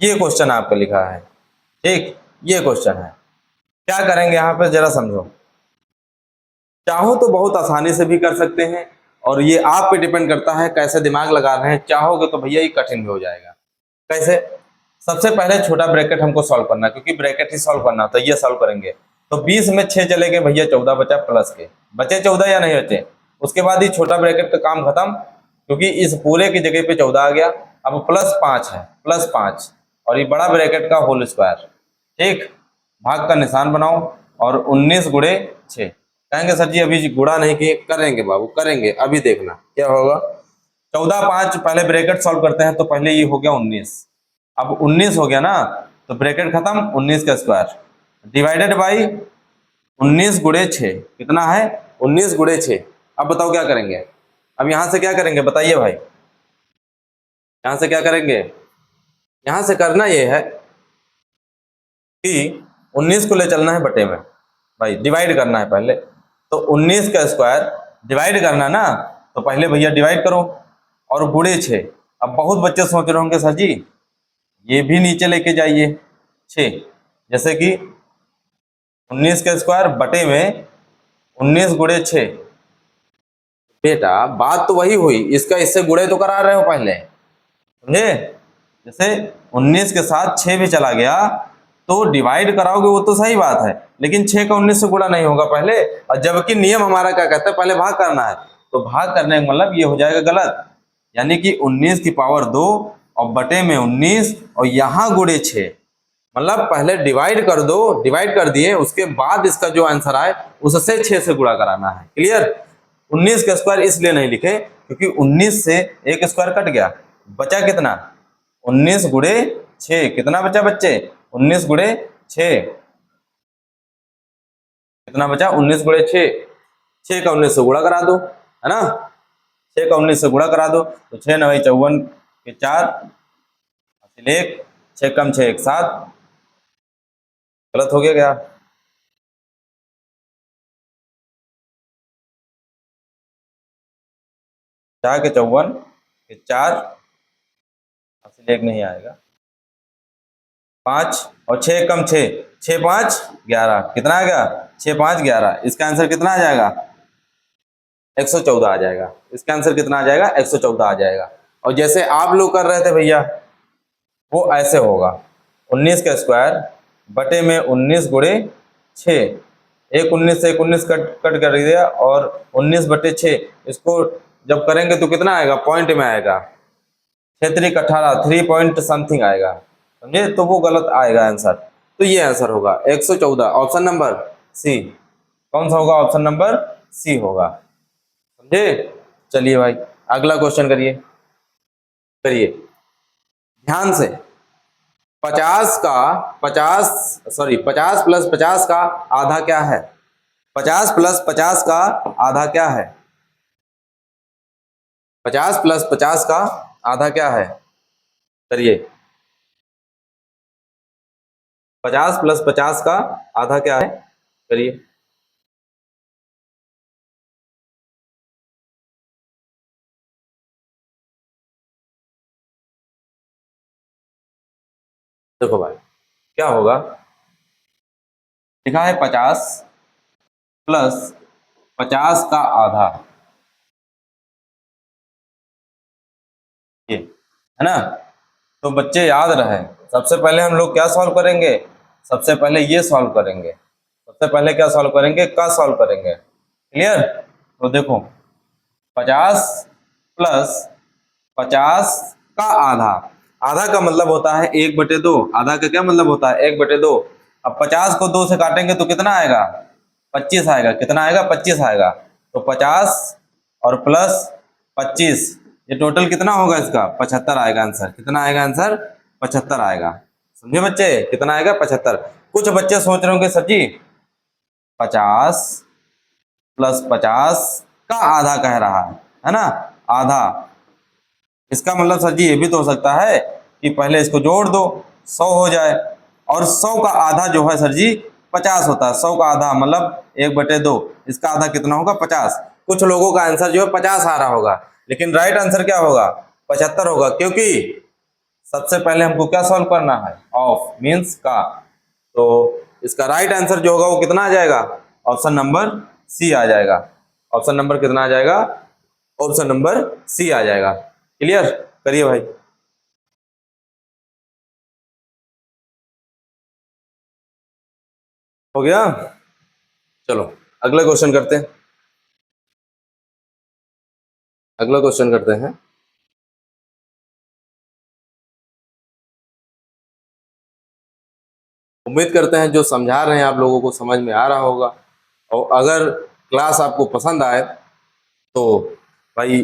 ये क्वेश्चन आपका लिखा है, ठीक, ये क्वेश्चन है। क्या करेंगे यहाँ पे जरा समझो। चाहो तो बहुत आसानी से भी कर सकते हैं, और ये आप पे डिपेंड करता है कैसे दिमाग लगा रहे हैं। चाहोगे तो भैया ये कठिन भी हो जाएगा। कैसे? सबसे पहले छोटा ब्रैकेट हमको सॉल्व करना है, क्योंकि ब्रैकेट ही सॉल्व करना तो ये सॉल्व करेंगे। तो 20 में 6 चले गए भैया, 14 बचा प्लस के, बचे 14 या नहीं बचे? उसके बाद ये छोटा ब्रैकेट का काम खत्म, क्योंकि इस पूरे की जगह पे 14 आ गया। अब +5 है, +5 और ये बड़ा ब्रैकेट का होल स्क्वायर। ठीक, भाग का निशान बनाओ और 19 गुणे 6। कहेंगे सर जी अभी गुणा नहीं किए, करेंगे बाबू करेंगे, अभी देखना क्या होगा। 14 5 पहले ब्रैकेट सॉल्व करते हैं, तो पहले ये हो गया 19। अब 19 हो गया ना, तो ब्रैकेट खत्म, 19 का स्क्वायर डिवाइडेड बाई 19 गुणे 6 कितना है? 19 गुणे 6। अब बताओ क्या करेंगे? अब यहां से क्या करेंगे बताइए भाई? यहां से क्या करेंगे? यहां से करना ये है कि 19 को ले चलना है बटे में, भाई डिवाइड करना है पहले। तो 19 का स्क्वायर डिवाइड करना ना, तो पहले भैया डिवाइड करो और गुणे 6। अब बहुत बच्चे सोच रहे होंगे सर जी ये भी नीचे लेके जाइए 6, जैसे कि 19 का स्क्वायर बटे में 19 गुणे 6। बेटा बात तो वही हुई, इसका इससे गुणे तो करा रहे हो पहले, समझे? जैसे 19 के साथ 6 भी चला गया तो डिवाइड कराओगे, वो तो सही बात है, लेकिन 6 का 19 से गुणा नहीं होगा पहले। और जबकि नियम हमारा क्या कहता है, पहले भाग करना है। तो भाग करने का मतलब ये हो जाएगा गलत, यानी कि 19 की पावर 2 और बटे में 19 और यहाँ गुणे 6, मतलब पहले डिवाइड कर दो, डिवाइड कर दिए, उसके बाद इसका जो आंसर आए उससे 6 से गुणा कराना है। क्लियर? 19 का स्क्वायर इसलिए नहीं लिखे क्योंकि 19 से एक स्क्वायर कट गया, बचा कितना? 19 गुणे 6। कितना बचा बच्चे? 19 गुणे 6। कितना बचा? 19 गुणे 6। 6 का 19 से गुणा करा दो, है ना? 6 का 19 से गुणा करा दो, तो 6 9 54 के 4 हासिल 1, 6 कम 6 1 7। गलत हो गया क्या? 4 के 54 के 4 हासिल 1 नहीं आएगा, 5 और 6 कम 6, 6 5 11। कितना आ गया? 6 5 11। इसका आंसर कितना आ जाएगा? 114 आ जाएगा। इसका आंसर कितना आ जाएगा? 114 आ जाएगा। और जैसे आप लोग कर रहे थे भैया वो ऐसे होगा, 19 का स्क्वायर बटे में 19 गुणे 6। एक 19 से एक 19 कट कट कर दिया और 19 बटे 6, इसको जब करेंगे तो कितना आएगा? पॉइंट में आएगा, 6 3 18, 3 पॉइंट समथिंग आएगा, समझे? तो वो गलत आएगा आंसर। तो ये आंसर होगा 114, ऑप्शन नंबर सी। कौन सा होगा? ऑप्शन नंबर सी होगा, समझे? चलिए भाई अगला क्वेश्चन करिए, करिए ध्यान से। 50 का 50 सॉरी 50 प्लस 50 का आधा क्या है? 50 प्लस 50 का आधा क्या है? 50 प्लस 50 का आधा क्या है? करिए। 50 प्लस 50 का आधा क्या है? करिए। देखो भाई क्या होगा, लिखा है 50 प्लस 50 का आधा, ये है ना? तो बच्चे याद रहे, सबसे पहले हम लोग क्या सॉल्व करेंगे? सबसे पहले ये सॉल्व करेंगे, सबसे पहले क्या सॉल्व करेंगे? का सॉल्व करेंगे। क्लियर? तो देखो 50 प्लस 50 का आधा, आधा का मतलब होता है 1/2। आधा का क्या मतलब होता है? 1/2। अब 50 को 2 से काटेंगे तो कितना आएगा? 25 आएगा। कितना आएगा? 25 आएगा। तो 50 और प्लस 25, ये टोटल कितना होगा इसका? 75 आएगा आंसर। कितना आएगा आंसर? 75 आएगा। समझे बच्चे? कितना आएगा? 75। कुछ बच्चे सोच रहे होंगे सर जी 50 प्लस 50 का आधा कह रहा है ना? आधा, इसका मतलब सर जी ये भी तो हो सकता है कि पहले इसको जोड़ दो 100 हो जाए, और 100 का आधा जो है सर जी 50 होता है। 100 का आधा मतलब 1/2, इसका आधा कितना होगा 50। कुछ लोगों का आंसर जो है 50 आ रहा होगा, लेकिन राइट आंसर क्या होगा 75 होगा, क्योंकि सबसे पहले हमको क्या सॉल्व करना है, ऑफ मीन्स का। तो इसका राइट आंसर जो होगा वो कितना आ जाएगा, ऑप्शन नंबर सी आ जाएगा। ऑप्शन नंबर कितना आ जाएगा, ऑप्शन नंबर सी आ जाएगा। क्लियर, करिए भाई। हो गया, चलो अगला क्वेश्चन करते हैं। अगला क्वेश्चन करते हैं। उम्मीद करते हैं जो समझा रहे हैं आप लोगों को समझ में आ रहा होगा, और अगर क्लास आपको पसंद आए तो भाई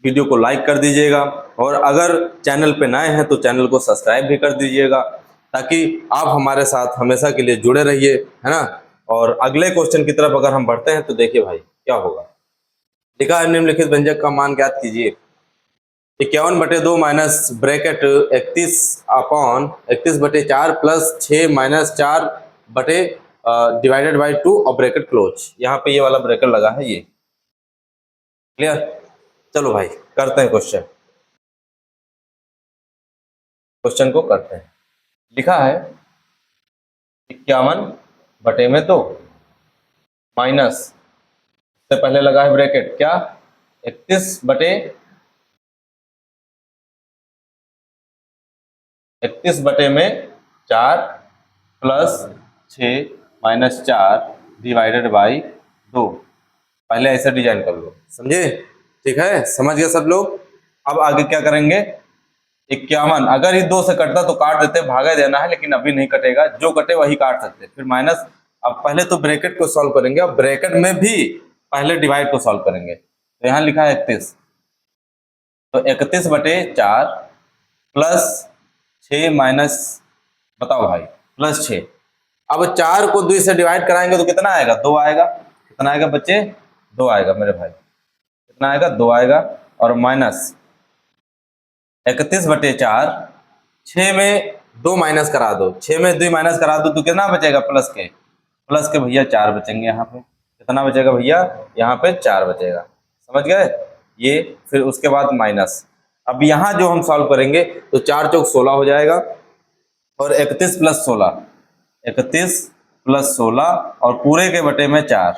वीडियो को लाइक कर दीजिएगा, और अगर चैनल पे नए हैं तो चैनल को सब्सक्राइब भी कर दीजिएगा, ताकि आप हमारे साथ हमेशा के लिए जुड़े रहिए, है ना। और अगले क्वेश्चन की तरफ अगर हम बढ़ते हैं तो देखिए भाई क्या होगा। लिखा है निम्नलिखित व्यंजक का मान ज्ञात कीजिए। 51/2 minus bracket 31/4 plus 6 - 4 divided by 2 और ब्रैकेट क्लोज। यहाँ पे ये वाला ब्रैकेट लगा है ये। क्लियर, चलो भाई करते हैं क्वेश्चन। क्वेश्चन को करते हैं। लिखा है 51/2 माइनस, से पहले लगा है ब्रैकेट क्या, 31/4 प्लस 6 - 4 डिवाइडेड बाई 2। पहले ऐसे डिजाइन कर लो, समझे, ठीक है, समझ गए सब लोग। अब आगे क्या करेंगे, 51 अगर ये 2 से कटता तो काट देते, भागा देना है, लेकिन अभी नहीं कटेगा, जो कटे वही काट सकते। फिर माइनस, अब पहले तो ब्रैकेट को सॉल्व करेंगे, अब ब्रैकेट में भी पहले डिवाइड को सॉल्व करेंगे। तो यहाँ लिखा है 31, तो 31/4 प्लस 6 माइनस, बताओ भाई, प्लस 6। अब 4 को 2 से डिवाइड कराएंगे तो कितना आएगा, 2 आएगा। कितना आएगा बच्चे, 2 आएगा मेरे भाई, कितना आएगा, 2 आएगा। और माइनस 31/4, 6 में 2 माइनस करा दो, 6 में 2 माइनस करा दो तो कितना बचेगा, प्लस के भैया 4 बचेंगे यहाँ पे। कितना बचेगा भैया, यहाँ पे 4 बचेगा, समझ गए ये। फिर उसके बाद माइनस, अब यहाँ जो हम सॉल्व करेंगे तो 4 चौक 16 हो जाएगा, और 31 + 16 और पूरे के बटे में 4,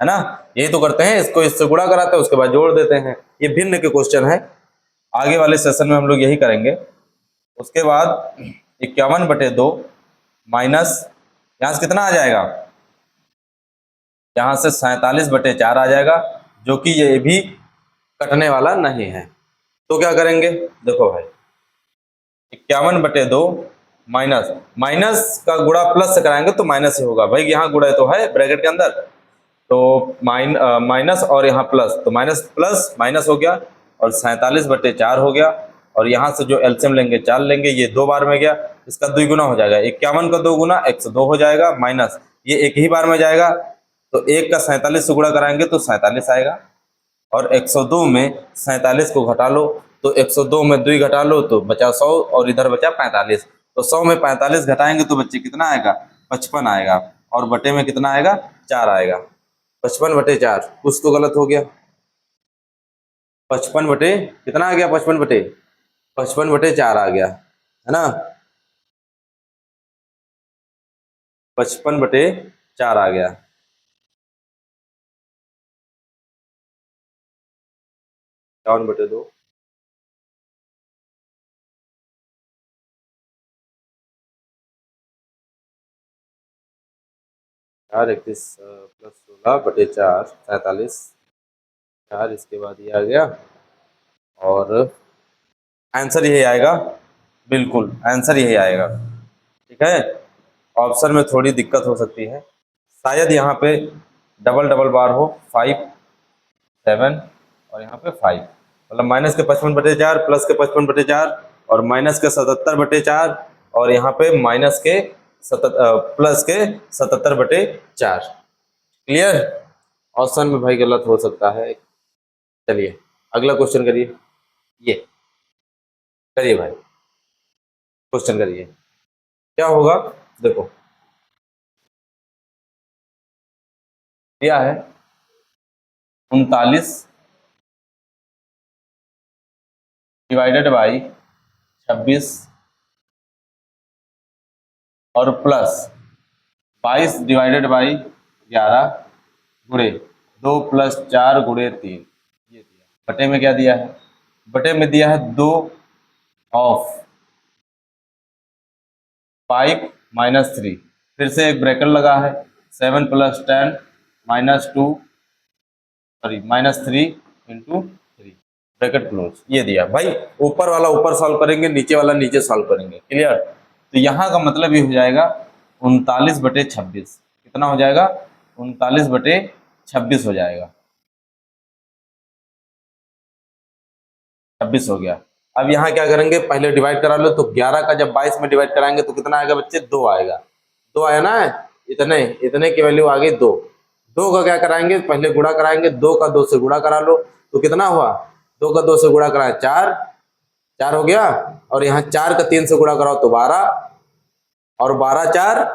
है ना। यही तो करते हैं, इसको इससे गुणा कराते हैं, उसके बाद जोड़ देते हैं। ये भिन्न के क्वेश्चन है, आगे वाले सेशन में हम लोग यही करेंगे। उसके बाद 51/2 माइनस, यहाँ से कितना आ जाएगा, यहाँ से 47/4 आ जाएगा, जो कि ये भी कटने वाला नहीं है। तो क्या करेंगे, देखो भाई 51/2 माइनस, माइनस का गुणा प्लस से कराएंगे तो माइनस ही होगा भाई, यहाँ गुणा तो है ब्रैकेट के अंदर, तो माइनस और यहाँ प्लस, तो माइनस प्लस माइनस हो गया, और 47/4 हो गया। और यहाँ से जो एलसीएम लेंगे 4 लेंगे, ये 2 बार में गया, इसका 2 गुना हो जाएगा, 51 का 2 गुना 102 हो जाएगा, माइनस ये एक ही बार में जाएगा, तो 1 का 47 से गुणा कराएंगे तो 47 आएगा। और 102 में 47 को घटा लो, तो 102 में 2 घटा लो तो बचा 100, और इधर बचा 45। तो 100 में 45 घटाएंगे तो बच्चे कितना आएगा, 55 आएगा, और बटे में कितना आएगा, 4 आएगा। 55/4, कुछ तो गलत हो गया, 55 बटे कितना आ गया, 55/4 आ गया, है ना, 55/4 आ गया। 51/2, चार 31 +16/4 47, 4 इसके बाद ये आ गया, और आंसर यही आएगा, बिल्कुल आंसर यही आएगा, ठीक है। ऑप्शन में थोड़ी दिक्कत हो सकती है, शायद यहाँ पे डबल डबल बार हो, 5 7 और यहाँ पे 5, मतलब माइनस के 55/4 प्लस के 55/4 और माइनस के 77/4, और यहाँ पे माइनस के प्लस के 77/4। क्लियर, ऑप्शन में भाई गलत हो सकता है। चलिए अगला क्वेश्चन करिए, ये करिए भाई, क्वेश्चन करिए। क्या होगा, देखो दिया है 39 डिवाइडेड बाई 26 और प्लस 22 डिवाइडेड बाई 11 गुणे 2 प्लस 4 गुणे 3, ये दिया। बटे में क्या दिया है, बटे में दिया है 2 ऑफ 5 माइनस 3, फिर से एक ब्रैकेट लगा है 7 plus 10 minus 2 sorry minus 3 into 3 bracket close, ये दिया भाई। ऊपर वाला ऊपर सॉल्व करेंगे, नीचे वाला नीचे सॉल्व करेंगे, क्लियर। तो यहाँ का मतलब ये हो जाएगा 39/26, कितना हो जाएगा 39/26 हो जाएगा, 26 हो गया। अब यहाँ क्या करेंगे, पहले डिवाइड करा लो, तो 11 का जब 22 में डिवाइड कराएंगे तो कितना आएगा बच्चे, 2 आएगा, 2 आया ना, इतने इतने की वैल्यू आ गई 2। 2 का क्या कराएंगे, पहले गुणा कराएंगे, 2 का 2 से गुणा करा लो तो कितना हुआ, 2 का 2 से गुणा कराए 4, 4 हो गया, और यहाँ 4 का 3 से गुणा कराओ तो 12, और 12 4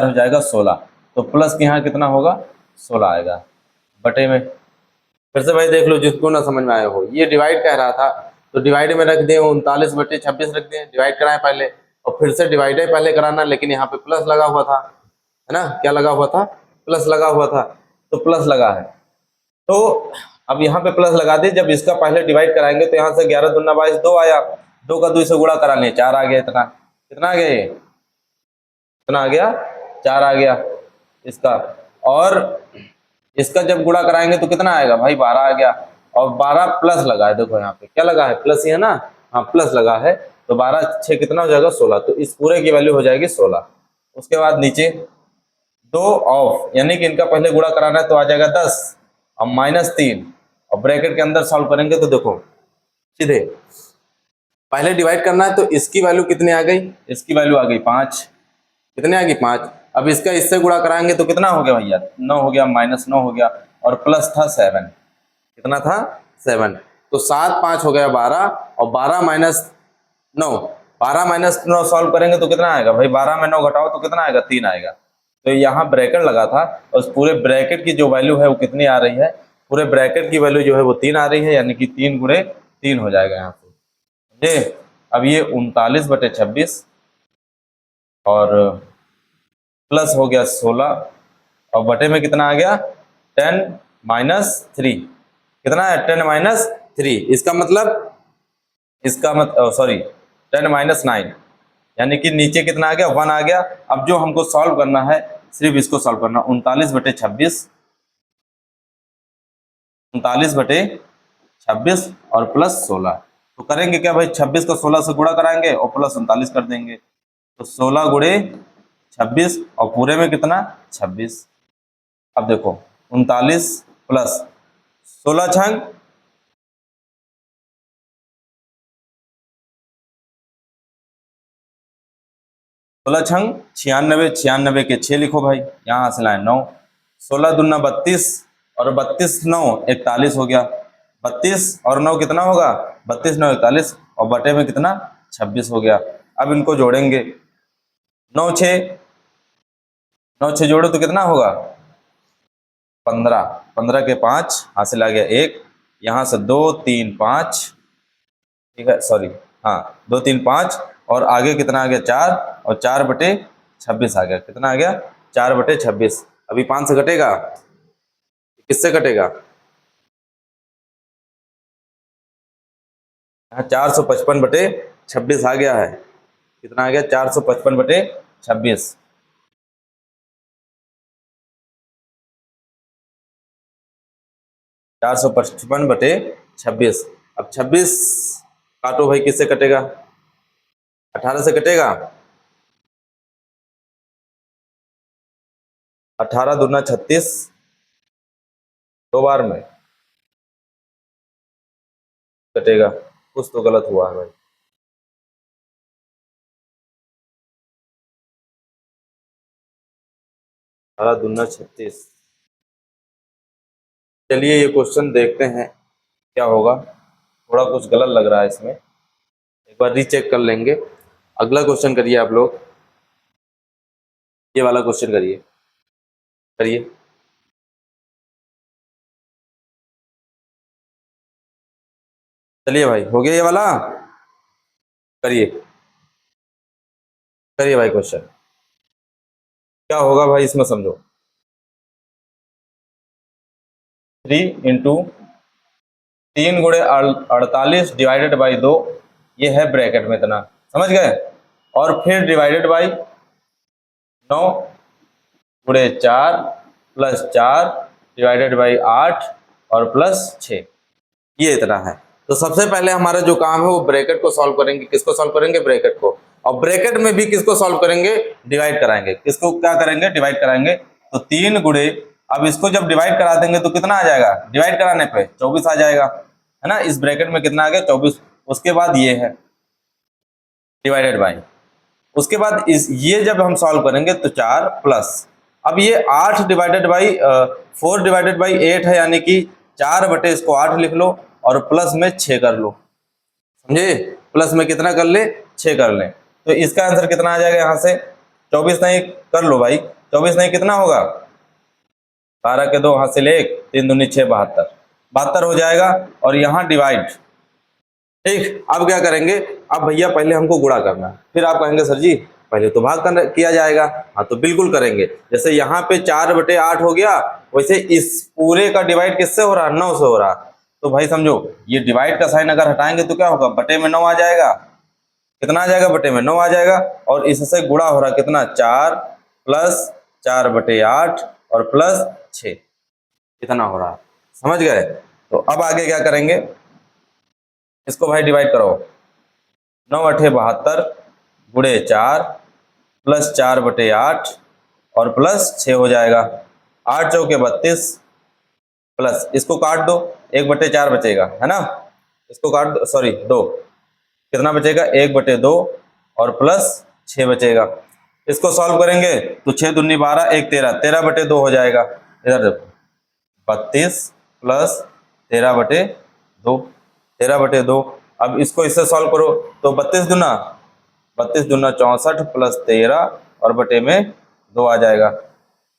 हो जाएगा 16, तो प्लस के यहाँ कितना होगा 16 आएगा बटे में। फिर से भाई देख लो जिसको ना समझ में आया हो, ये डिवाइड कह रहा था तो डिवाइड में रख दिए 39/26 रख दिए, डिवाइड कराए पहले, और फिर से डिवाइड पहले कराना, लेकिन यहाँ पे प्लस लगा हुआ था, है ना, क्या लगा हुआ था, प्लस लगा हुआ था, तो प्लस लगा है, तो अब यहाँ पे प्लस लगा दी। जब इसका पहले डिवाइड कराएंगे तो यहाँ से 11 दूना 22 2 आया, 2 का 2 से गुणा करा लें 4 आ गया, इतना कितना आ गया, ये कितना आ गया 4 आ गया इसका, और इसका जब गुणा कराएंगे तो कितना आएगा भाई 12 आ गया, और 12 प्लस लगा है, देखो यहाँ पे क्या लगा है, प्लस ही है ना, हाँ प्लस लगा है, तो 12 6 कितना हो जाएगा 16, तो इस पूरे की वैल्यू हो जाएगी 16। उसके बाद नीचे 2 ऑफ, यानी कि इनका पहले गुणा कराना है तो आ जाएगा 10 और माइनस 3, और ब्रैकेट के अंदर सॉल्व करेंगे तो देखो सीधे पहले डिवाइड करना है, तो इसकी वैल्यू कितनी आ गई, इसकी वैल्यू आ गई 5, कितने आ गई 5। अब इसका इससे गुणा कराएंगे तो कितना हो गया भैया, 9 हो गया, माइनस 9 हो गया, और प्लस था 7, कितना था 7, तो 7 5 हो गया 12, और 12 माइनस 9, 12 माइनस 9 सॉल्व करेंगे तो कितना आएगा भाई, 12 में 9 घटाओ तो कितना आएगा 3 आएगा। तो यहाँ ब्रैकेट लगा था, और उस पूरे ब्रैकेट की जो वैल्यू है वो कितनी आ रही है, पूरे ब्रैकेट की वैल्यू जो है वो 3 आ रही है, यानी कि 3 गुणे 3 हो जाएगा यहाँ पे। ये अब ये 39/26 और प्लस हो गया 16, और बटे में कितना आ गया 10 माइनस 3, कितना है 10 माइनस 3, इसका मतलब सॉरी 10 माइनस 9, यानी कि नीचे कितना आ गया 1 आ गया। अब जो हमको सॉल्व करना है सिर्फ इसको सॉल्व करना, 39/26, 39/26 और प्लस 16, तो करेंगे क्या भाई, 26 का 16 से गुणा कराएंगे और प्लस 39 कर देंगे, तो 16 गुणे 26 और पूरे में कितना 26। अब देखो 39 प्लस 16 छंग 96, 96 के 6 लिखो भाई, यहाँ से लाए 9, 16 दूना 32, और 32 9 41 हो गया, 32 और 9 कितना होगा, 32 9 41, और बटे में कितना 26 हो गया। अब इनको जोड़ेंगे, 9 6 9 6 जोड़ो तो कितना होगा 15, 15 के 5 हासिल आ गया 1, यहाँ से 2 3 5, ठीक है सॉरी, हाँ 2 3 5, और आगे कितना आ गया 4, और 4/26 आ गया, कितना आ गया 4/26। अभी 5 से कटेगा, किससे कटेगा, यहाँ 455/26 आ गया है, कितना आ गया 455/26, 455/26। अब 26 काटो भाई, किससे कटेगा 18 से कटेगा, 18 दूना 36, 2 बार में कटेगा, कुछ तो गलत हुआ है भाई, 18 दूना 36। चलिए ये क्वेश्चन देखते हैं क्या होगा, थोड़ा कुछ गलत लग रहा है इसमें, एक बार रीचेक कर लेंगे। अगला क्वेश्चन करिए आप लोग, ये वाला क्वेश्चन करिए, करिए। चलिए भाई, हो गया ये वाला, करिए, करिए भाई क्वेश्चन। क्या होगा भाई इसमें समझो। 3 × 3 × 48 डिवाइडेड बाई 2, ये है ब्रैकेट में इतना, समझ गए। और फिर divided by 9 × 4 plus 4 divided by 8 और प्लस 6, ये इतना है। तो सबसे पहले हमारा जो काम है वो ब्रैकेट को सॉल्व करेंगे। किसको सॉल्व करेंगे? ब्रैकेट को। और ब्रैकेट में भी किसको सॉल्व करेंगे? डिवाइड कराएंगे। किसको क्या करेंगे? डिवाइड कराएंगे। तो 3 गुणे, अब इसको जब डिवाइड करा देंगे तो कितना आ जाएगा? डिवाइड कराने पे 24 आ जाएगा, है ना। इस ब्रैकेट में कितना आ गया? 24। उसके बाद ये है डिवाइडेड बाई, उसके बाद इस ये जब हम सॉल्व करेंगे तो 4 प्लस, अब ये 8 डिवाइडेड बाई 4 डिवाइडेड बाई 8 है, यानी कि 4 बटे इसको 8 लिख लो और प्लस में 6 कर लो, समझे। प्लस में कितना कर ले? 6 कर ले। तो इसका आंसर कितना आ जाएगा? यहाँ से 24 नहीं कर लो भाई, 24 नहीं कितना होगा? 12 के 2 हासिल 1, 3 दूनी 6, 72, 72 हो जाएगा। और यहाँ डिवाइड, ठीक। अब क्या करेंगे? अब भैया पहले हमको गुणा करना है, फिर आप कहेंगे सर जी पहले तो भाग किया जाएगा। हाँ तो बिल्कुल करेंगे। जैसे यहाँ पे 4 बटे 8 हो गया, वैसे इस पूरे का डिवाइड किससे हो रहा? 9 से हो रहा। तो भाई समझो, ये डिवाइड का साइन अगर हटाएंगे तो क्या होगा? बटे में 9 आ जाएगा। कितना आ जाएगा? बटे में 9 आ जाएगा। और इससे गुणा हो रहा कितना? 4 प्लस 4 बटे 8 और प्लस 6, कितना हो रहा? समझ गए। तो अब आगे क्या करेंगे? इसको भाई डिवाइड करो। 9 अठे 72 गुणे 4 प्लस 4 बटे 8 और प्लस 6 हो जाएगा। 8 चौके 32 प्लस, इसको काट दो, 1 बटे 4 बचेगा, है ना। इसको काट दो, सॉरी 2, कितना बचेगा? 1 बटे 2 और प्लस 6 बचेगा। इसको सॉल्व करेंगे तो 6 दूनी 12, 1 13, 13 बटे 2 हो जाएगा। इधर देखो, 32 प्लस 13 बटे 2, 13 बटे 2। अब इसको इससे सॉल्व करो तो 32 दूना 64 प्लस 13 और बटे में 2 आ जाएगा,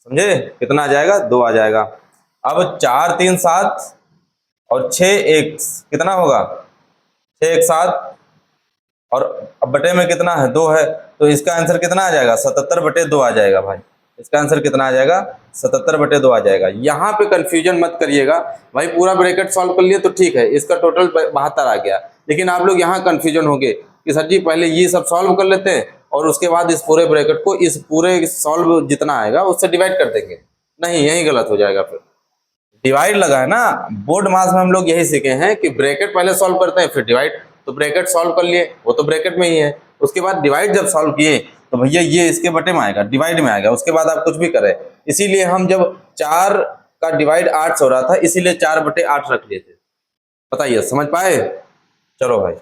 समझे। कितना आ जाएगा? 2 आ जाएगा। अब 4 3 7 और 6 1 कितना होगा? 6 1 7 और अब बटे में कितना है? 2 है। तो इसका आंसर कितना आ जाएगा? 77 बटे 2 आ जाएगा भाई। इसका आंसर कितना आ जाएगा? 77 बटे 2 आ जाएगा। यहाँ पे कंफ्यूजन मत करिएगा भाई, पूरा ब्रैकेट सॉल्व कर लिए तो ठीक है, इसका टोटल 72 आ गया। लेकिन आप लोग यहाँ कंफ्यूजन होंगे कि सर जी पहले ये सब सॉल्व कर लेते हैं और उसके बाद इस पूरे ब्रैकेट को इस पूरे सॉल्व जितना आएगा उससे डिवाइड कर देंगे। नहीं, यही गलत हो जाएगा। फिर डिवाइड लगा है ना, बोर्ड मास में हम लोग यही सीखे हैं कि ब्रैकेट पहले सॉल्व करते हैं फिर डिवाइड। तो ब्रैकेट सॉल्व कर लिए, वो तो ब्रैकेट में ही है। उसके बाद डिवाइड जब सॉल्व किए तो भैया ये इसके बटे में आएगा, डिवाइड में आएगा। उसके बाद आप कुछ भी करें। इसीलिए हम जब 4 का डिवाइड 8 से हो रहा था, इसीलिए 4 बटे 8 रख लिए थे। बताइए, समझ पाए? चलो भाई,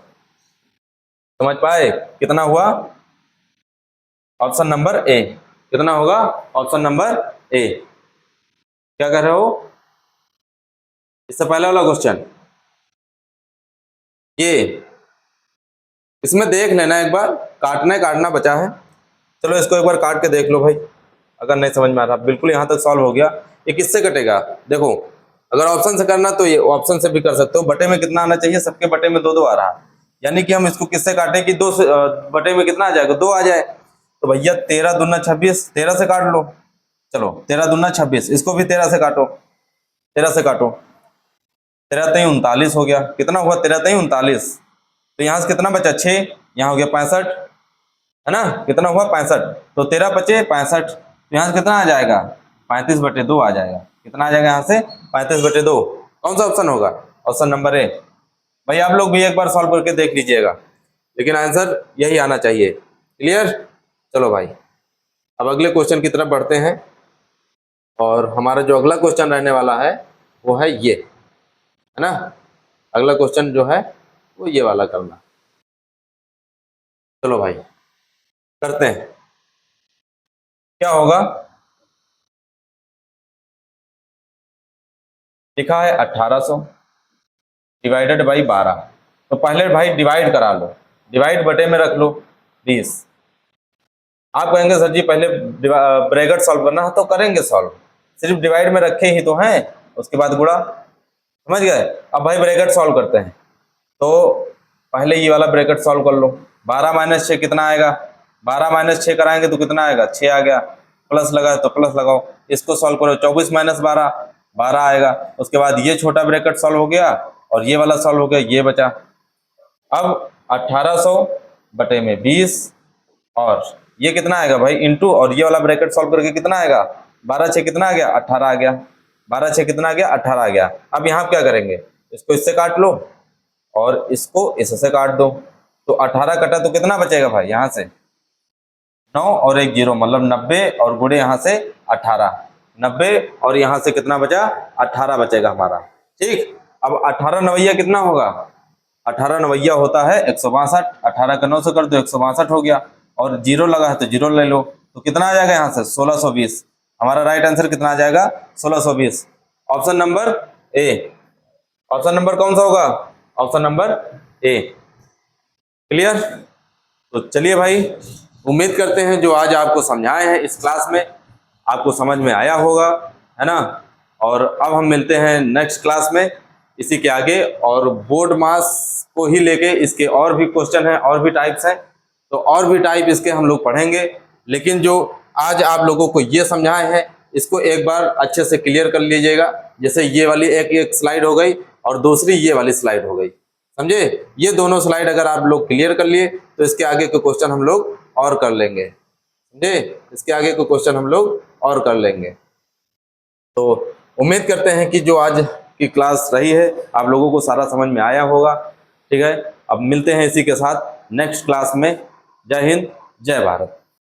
समझ पाए? कितना हुआ? Option number A. कितना होगा? Option number A. क्या कर रहे हो? इससे पहले वाला क्वेश्चन ये, इसमें देख लेना एक बार, काटना बचा है। चलो इसको एक बार काट के देख लो भाई, अगर नहीं समझ में आ रहा। बिल्कुल यहाँ तक सॉल्व हो गया। ये किससे कटेगा? देखो, अगर ऑप्शन से करना तो ये ऑप्शन से भी कर सकते हो। बटे में कितना आना चाहिए? सबके बटे में 2 2 आ रहा है, यानी कि हम इसको किससे काटें कि 2 से बटे में कितना आ जाएगा? 2 आ जाए। तो भैया 13 दूना 26, 13 से काट लो। चलो 13 दूना 26, इसको भी 13 से काटो, 13 से काटो। 13 3 39 हो गया। कितना हुआ? 13 3 39। तो यहाँ से कितना बचा? 6, यहाँ हो गया 65, है ना। कितना हुआ? 65। तो 13 बचे 65, तो यहाँ से कितना आ जाएगा? 35 बटे 2 आ जाएगा। कितना आ जाएगा यहाँ से? 35 बटे 2। कौन सा ऑप्शन होगा? Option number A. भाई आप लोग भी एक बार सॉल्व करके देख लीजिएगा, लेकिन आंसर यही आना चाहिए। क्लियर? चलो भाई, अब अगले क्वेश्चन की तरफ बढ़ते हैं। और हमारा जो अगला क्वेश्चन रहने वाला है वो है ये, है ना। अगला क्वेश्चन जो है वो ये वाला करना। चलो भाई करते हैं। क्या होगा? लिखा है 1800 डिवाइडेड बाई 12। तो पहले भाई डिवाइड करा लो, डिवाइड बटे में रख लो। 20। आप कहेंगे सर जी पहले ब्रैकेट सॉल्व करना है, तो करेंगे सॉल्व, सिर्फ डिवाइड में रखे ही तो हैं, उसके बाद गुणा, समझ गए। अब भाई ब्रैकेट सॉल्व करते हैं, तो पहले ये वाला ब्रैकेट सॉल्व कर लो। 12 माइनस 6 कितना आएगा, 12 माइनस 6 कराएंगे तो कितना आएगा, 6 आ गया, प्लस लगा है तो प्लस लगाओ, इसको सॉल्व करो, 24 माइनस 12 12 आएगा। उसके बाद ये छोटा ब्रैकेट सॉल्व हो गया और ये वाला सॉल्व हो गया, ये बचा। अब 1800 बटे में 20 और ये कितना आएगा भाई इंटू, और ये वाला ब्रैकेट सॉल्व करके कितना आएगा, 12 6 कितना आ गया, 18 आ गया, 12 6 कितना आ गया, 18 आ गया। अब यहाँ क्या करेंगे, इसको इससे काट लो और इसको इससे काट दो, तो 18 कटा तो कितना बचेगा भाई, यहाँ से 9 और एक 0 मतलब 90 और गुणे यहाँ से 18, 90 और यहाँ से कितना बचा, 18 बचेगा हमारा। ठीक, अब 18 नवैया कितना होगा, 18 नवैया होता है 162, 18 का 9 से कर दो 162 हो गया, और 0 लगा है तो 0 ले लो, तो कितना आ जाएगा यहाँ से 1620। हमारा राइट आंसर कितना आ जाएगा 1620, option number A. Option number कौन सा होगा, ऑप्शन नंबर ए। क्लियर। तो चलिए भाई, उम्मीद करते हैं जो आज आपको समझाए हैं इस क्लास में आपको समझ में आया होगा, है ना। और अब हम मिलते हैं नेक्स्ट क्लास में इसी के आगे, और बोर्ड मास को ही लेके इसके और भी क्वेश्चन हैं और भी टाइप्स हैं, तो और भी टाइप इसके हम लोग पढ़ेंगे। लेकिन जो आज आप लोगों को ये समझाए हैं इसको एक बार अच्छे से क्लियर कर लीजिएगा। जैसे ये वाली एक स्लाइड हो गई और दूसरी ये वाली स्लाइड हो गई, समझे। ये दोनों स्लाइड अगर आप लोग क्लियर कर लिए तो इसके आगे के क्वेश्चन हम लोग और कर लेंगे, समझे। इसके आगे के क्वेश्चन हम लोग और कर लेंगे। तो उम्मीद करते हैं कि जो आज की क्लास रही है आप लोगों को सारा समझ में आया होगा। ठीक है, अब मिलते हैं इसी के साथ नेक्स्ट क्लास में। जय हिंद, जय भारत।